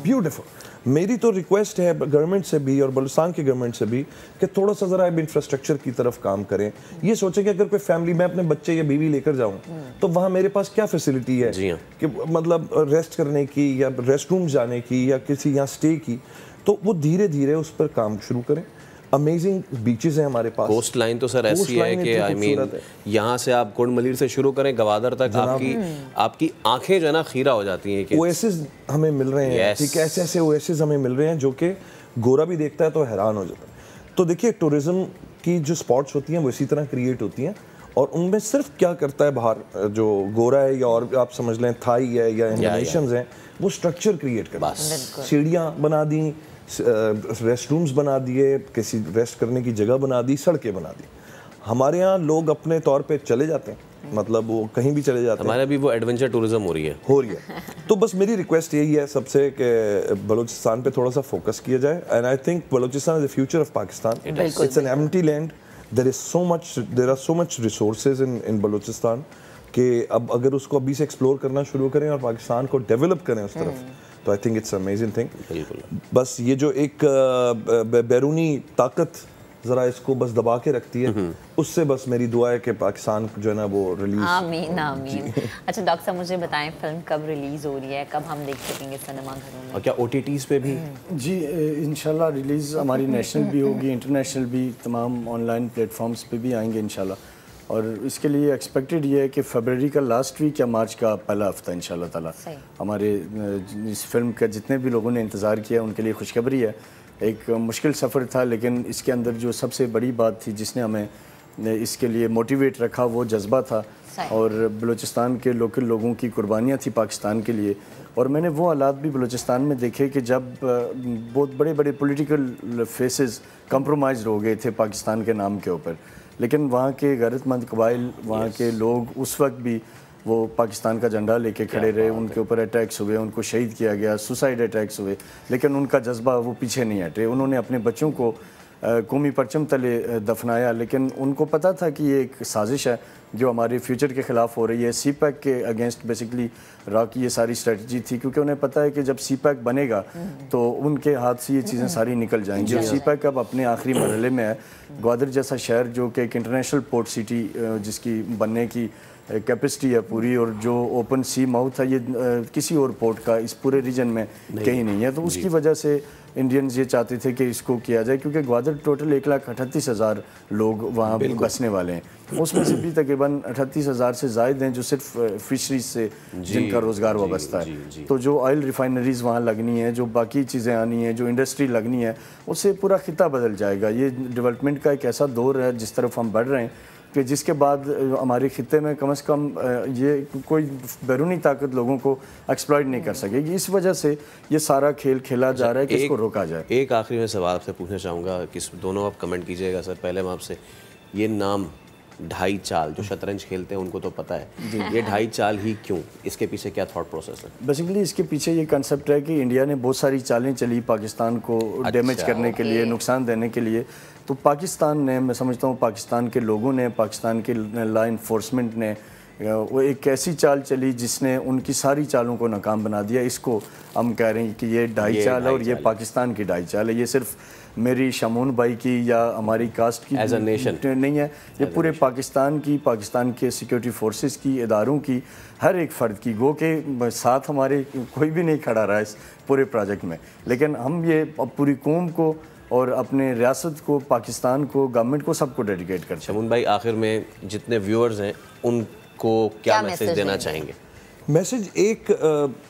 मेरी तो रिक्वेस्ट है गवर्नमेंट से भी और बलूचिस्तान की गवर्नमेंट से भी कि थोड़ा सा ज़रा इंफ्रास्ट्रक्चर की तरफ काम करें। ये सोचें कि अगर कोई फैमिली, मैं अपने बच्चे या बीवी लेकर जाऊं तो वहाँ मेरे पास क्या फैसिलिटी है कि मतलब रेस्ट करने की या रेस्ट रूम जाने की या किसी यहाँ स्टे की, तो वो धीरे धीरे उस पर काम शुरू करें। अमेजिंग बीचेस हैं हमारे पास। कोस्ट लाइन तो सर ऐसी है कि आई मीन यहाँ से आप कुंड मलीर से शुरू करें गवादर तक आपकी आंखें जो है ना खीरा हो जाती हैं कि ओएसिस हमें मिल रहे हैं, ठीक है, ऐसे ऐसे ओएसिस हमें मिल रहे हैं जो कि गोरा भी देखता है तो हैरान हो जाता है। तो देखिए टूरिज्म की जो स्पॉट्स होती हैं वो इसी तरह क्रिएट होती हैं और उनमें सिर्फ क्या करता है बाहर जो गोरा है या और आप समझ लें थाई है या इंडोनेशियंस हैं, वो स्ट्रक्चर क्रिएट करते हैं, सीढ़ियाँ बना दी, रेस्ट रूम्स बना दिए, किसी रेस्ट करने की जगह बना दी, सड़कें बना दी। हमारे यहाँ लोग अपने तौर पे चले जाते हैं, मतलब वो कहीं भी चले जाते हैं। हमारे भी वो एडवेंचर टूरिज्म हो रही है तो बस मेरी रिक्वेस्ट यही है सबसे कि बलूचिस्तान पे थोड़ा सा फोकस किया जाए and I think Balochistan is the future of Pakistan. It's an empty land, there are so much resources in Balochistan कि अब अगर उसको अभी से एक्सप्लोर करना शुरू करें और पाकिस्तान को डेवलप करें उस तरफ, तो I think it's amazing thing. बस ये जो एक बैरूनी ताकत ज़रा इसको बस दबा के रखती है, उससे बस मेरी दुआ है कि पाकिस्तान जो है ना वो रिलीज। आमीन आमीन। अच्छा डॉक्टर साहब मुझे बताएं फिल्म कब रिलीज़ हो रही है, कब हम देख सकेंगे सिनेमा घरों में? और क्या OTTs पे भी? जी इंशाल्लाह रिलीज़ हमारी नेशनल भी होगी, इंटरनेशनल भी, तमाम ऑनलाइन प्लेटफॉर्म्स पे भी आएंगे इंशाल्लाह। और इसके लिए एक्सपेक्टेड ये है कि फरवरी का लास्ट वीक या मार्च का पहला हफ्ता इंशाल्लाह ताला हमारे इस फिल्म का जितने भी लोगों ने इंतज़ार किया उनके लिए खुशखबरी है। एक मुश्किल सफ़र था लेकिन इसके अंदर जो सबसे बड़ी बात थी जिसने हमें इसके लिए मोटिवेट रखा वो जज्बा था और बलूचिस्तान के लोकल लोगों की कुर्बानियाँ थी पाकिस्तान के लिए। और मैंने वो हालात भी बलूचिस्तान में देखे कि जब बहुत बड़े बड़े पॉलिटिकल फेसेस कंप्रोमाइज़ हो गए थे पाकिस्तान के नाम के ऊपर, लेकिन वहाँ के गैरतमंद कबाइल, वहाँ के लोग उस वक्त भी वो पाकिस्तान का झंडा लेके खड़े रहे। उनके ऊपर अटैक्स हुए, उनको शहीद किया गया, सुसाइड अटैक्स हुए, लेकिन उनका जज्बा वो पीछे नहीं हटे। उन्होंने अपने बच्चों को कौमी परचम तले दफनाया, लेकिन उनको पता था कि ये एक साजिश है जो हमारे फ्यूचर के ख़िलाफ़ हो रही है। CPAC के अगेंस्ट बेसिकली रॉ की ये सारी स्ट्रेटजी थी, क्योंकि उन्हें पता है कि जब CPAC बनेगा तो उनके हाथ से ये चीज़ें सारी निकल जाएंगी। और CPAC अब अपने आखिरी मरहले में है। ग्वादर जैसा शहर जो कि एक इंटरनेशनल पोर्ट सिटी जिसकी बनने की कैपेसिटी है पूरी, और जो ओपन सी माउथ है, ये किसी और पोर्ट का इस पूरे रीजन में कहीं नहीं है। तो उसकी वजह से इंडियंस ये चाहते थे कि इसको किया जाए, क्योंकि ग्वादर टोटल 1,38,000 लोग वहाँ बसने वाले हैं। उसमें से भी तकरीबन 38,000 से ज़ायद हैं जो सिर्फ फिशरीज से जिनका रोज़गार वाबस्ता है। तो जो ऑयल रिफाइनरीज़ वहाँ लगनी है, जो बाकी चीज़ें आनी हैं, जो इंडस्ट्री लगनी है, उससे पूरा खिता बदल जाएगा। ये डेवलपमेंट का एक ऐसा दौर है जिस तरफ हम बढ़ रहे हैं कि जिसके बाद हमारे खिते में कम से कम ये कोई बैरूनी ताकत लोगों को एक्सप्लॉइट नहीं कर सकेगी। इस वजह से ये सारा खेल खेला जा रहा है कि इसको रोका जाए। एक आखिरी में सवाल आपसे पूछना चाहूँगा कि दोनों आप कमेंट कीजिएगा। सर पहले मैं आपसे, ये नाम ढाई चाल, जो शतरंज खेलते हैं उनको तो पता है, ये ढाई चाल ही क्यों, इसके पीछे क्या थॉट प्रोसेस है? बेसिकली इसके पीछे ये कंसेप्ट है कि इंडिया ने बहुत सारी चालें चली पाकिस्तान को डैमेज करने के लिए, नुकसान देने के लिए। तो पाकिस्तान ने, मैं समझता हूँ पाकिस्तान के लोगों ने, पाकिस्तान के लॉ इन्फोर्समेंट ने वो एक ऐसी चाल चली जिसने उनकी सारी चालों को नाकाम बना दिया। इसको हम कह रहे हैं कि ये ढाई चाल है और ये पाकिस्तान की ढाई चाल है। ये सिर्फ मेरी शमून भाई की या हमारी कास्ट की एज अ नेशन नहीं है, ये पूरे पाकिस्तान की, पाकिस्तान के सिक्योरिटी फोर्सेस की, इदारों की, हर एक फ़र्द की। गो के साथ हमारे कोई भी नहीं खड़ा रहा इस पूरे प्रोजेक्ट में, लेकिन हम ये पूरी कौम को और अपने रियासत को, पाकिस्तान को, गवर्नमेंट को, सबको डेडिकेट करते हैं। शमून भाई आखिर में जितने व्यूअर्स हैं उनको क्या मैसेज देना चाहेंगे? मैसेज एक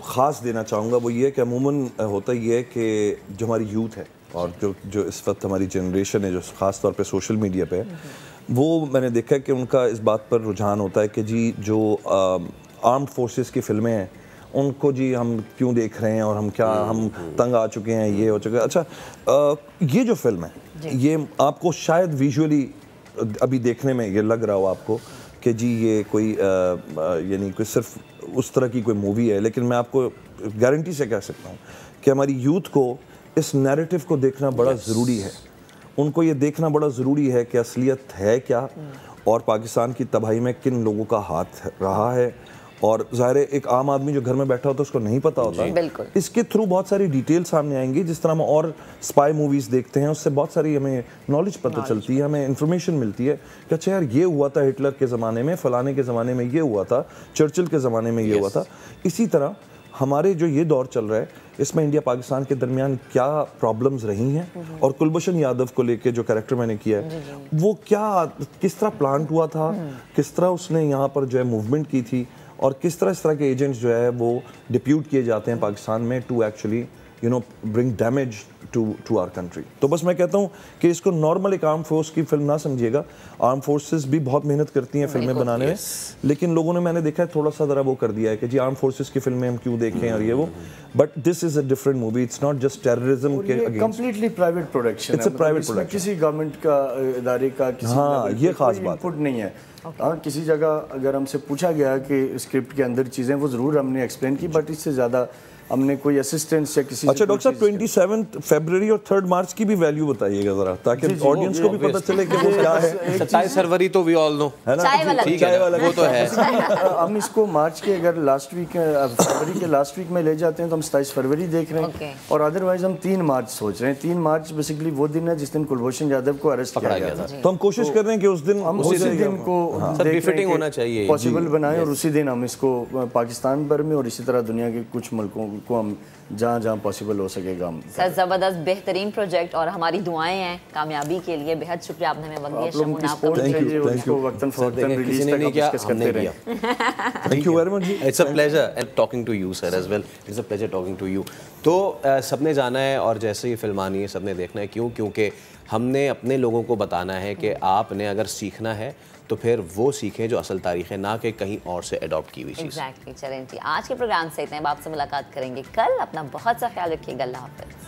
ख़ास देना चाहूँगा, वो ये है कि अमूमन होता ये है कि जो हमारी यूथ है और जो इस वक्त हमारी जनरेशन है जो ख़ास तौर पे सोशल मीडिया पे है, वो मैंने देखा है कि उनका इस बात पर रुझान होता है कि जी जो आर्म्ड फोर्सेस की फ़िल्में हैं उनको जी हम क्यों देख रहे हैं और हम तंग आ चुके हैं, ये हो चुका है। अच्छा ये जो फिल्म है ये आपको शायद विजुअली अभी देखने में ये लग रहा हो आपको कि जी ये कोई यानी कोई सिर्फ उस तरह की कोई मूवी है, लेकिन मैं आपको गारंटी से कह सकता हूँ कि हमारी यूथ को इस नैरेटिव को देखना बड़ा ज़रूरी है। उनको ये देखना बड़ा ज़रूरी है कि असलियत है क्या और पाकिस्तान की तबाही में किन लोगों का हाथ रहा है। और ज़ाहिर है एक आम आदमी जो घर में बैठा होता है उसको नहीं पता होता। इसके थ्रू बहुत सारी डिटेल सामने आएंगी, जिस तरह हम और स्पाई मूवीज़ देखते हैं उससे बहुत सारी हमें नॉलेज पता चलती है, हमें इन्फॉर्मेशन मिलती है कि अच्छा यार ये हुआ था हिटलर के ज़माने में, फ़लाने के ज़माने में ये हुआ था, चर्चिल के ज़माने में ये हुआ था। इसी तरह हमारे जो ये दौर चल रहा है इसमें इंडिया पाकिस्तान के दरमियान क्या प्रॉब्लम्स रही हैं और कुलभूषण यादव को लेके जो कैरेक्टर मैंने किया है वो क्या किस तरह प्लांट हुआ था, किस तरह उसने यहाँ पर जो है मूवमेंट की थी और किस तरह इस तरह के एजेंट्स जो है वो डिप्यूट किए जाते हैं पाकिस्तान में to actually bring damage to our country. तो बस मैं कहता हूँ कि इसको नॉर्मल एक आर्म फोर्स की फिल्म ना समझिएगा। आर्म फोर्सेस भी बहुत मेहनत करती हैं फिल्में बनाने में, लेकिन लोगों ने मैंने देखा है थोड़ा सा ज़रा वो कर दिया है कि जी आर्म फोर्सेस की फिल्में हम क्यों देखें और ये वो, but this is a different movie, it's not just terrorism के against, completely private production, it's a private production, किसी गवर्नमेंट का इदारे का किसी हाँ ये खास बात इनपुट नहीं है। हाँ किसी जगह अगर हमसे पूछा गया कि स्क्रिप्ट के अंदर चीज़ें वो ज़रूर हमने एक्सप्लेन की, बट इससे ज़्यादा हमने कोई असिस्टेंस या किसी अच्छा डॉक्टर साहब 27 फरवरी और 3 मार्च की भी वैल्यू बताइएगा जरा, ताकि ऑडियंस को भी पता चले कि वो क्या है। 27 फरवरी तो वी ऑल नो है ना, चाय वाला वो तो है। हम इसको मार्च के अगर लास्ट वीक फरवरी के लास्ट वीक में ले जाते हैं तो हम 27 फरवरी देख रहे हैं और अदरवाइज हम 3 मार्च सोच रहे हैं। 3 मार्च बेसिकली वो दिन है जिस दिन कुलभूषण यादव को अरेस्ट किया गया था, तो हम कोशिश कर रहे हैं कि उस दिन हम उसी दिन को बिफिटिंग होना चाहिए, पॉसिबल बनाएं और उसी दिन हम इसको पाकिस्तान भर में और इसी तरह दुनिया के कुछ मुल्कों को हम जहाँ पॉसिबल हो सकेगा हम। सर ज़बरदस्त बेहतरीन प्रोजेक्ट और हमारी दुआएं हैं कामयाबी के लिए। बेहद शुक्रिया आपने हमें वक्त दिया। शमून आपका वक्तन फवक्तन रिलीज तक हम डिस्कस करते रहे। थैंक यू वेरी मच जी, it's a pleasure and talking to you sir as well, it's a pleasure talking to you. तो सबने जाना है और जैसे ये फिल्म आनी है सबने देखना है, क्योंकि हमने अपने लोगों को बताना है कि आपने अगर सीखना है तो फिर वो सीखें जो असल तारीख है, ना कि कहीं और से अडॉप्ट की हुई चीज़। एग्जैक्टली। चलें जी, आज के प्रोग्राम से इतने, आपसे मुलाकात करेंगे कल। अपना बहुत सा ख्याल रखिएगा। अल्लाह हाफ़िज़।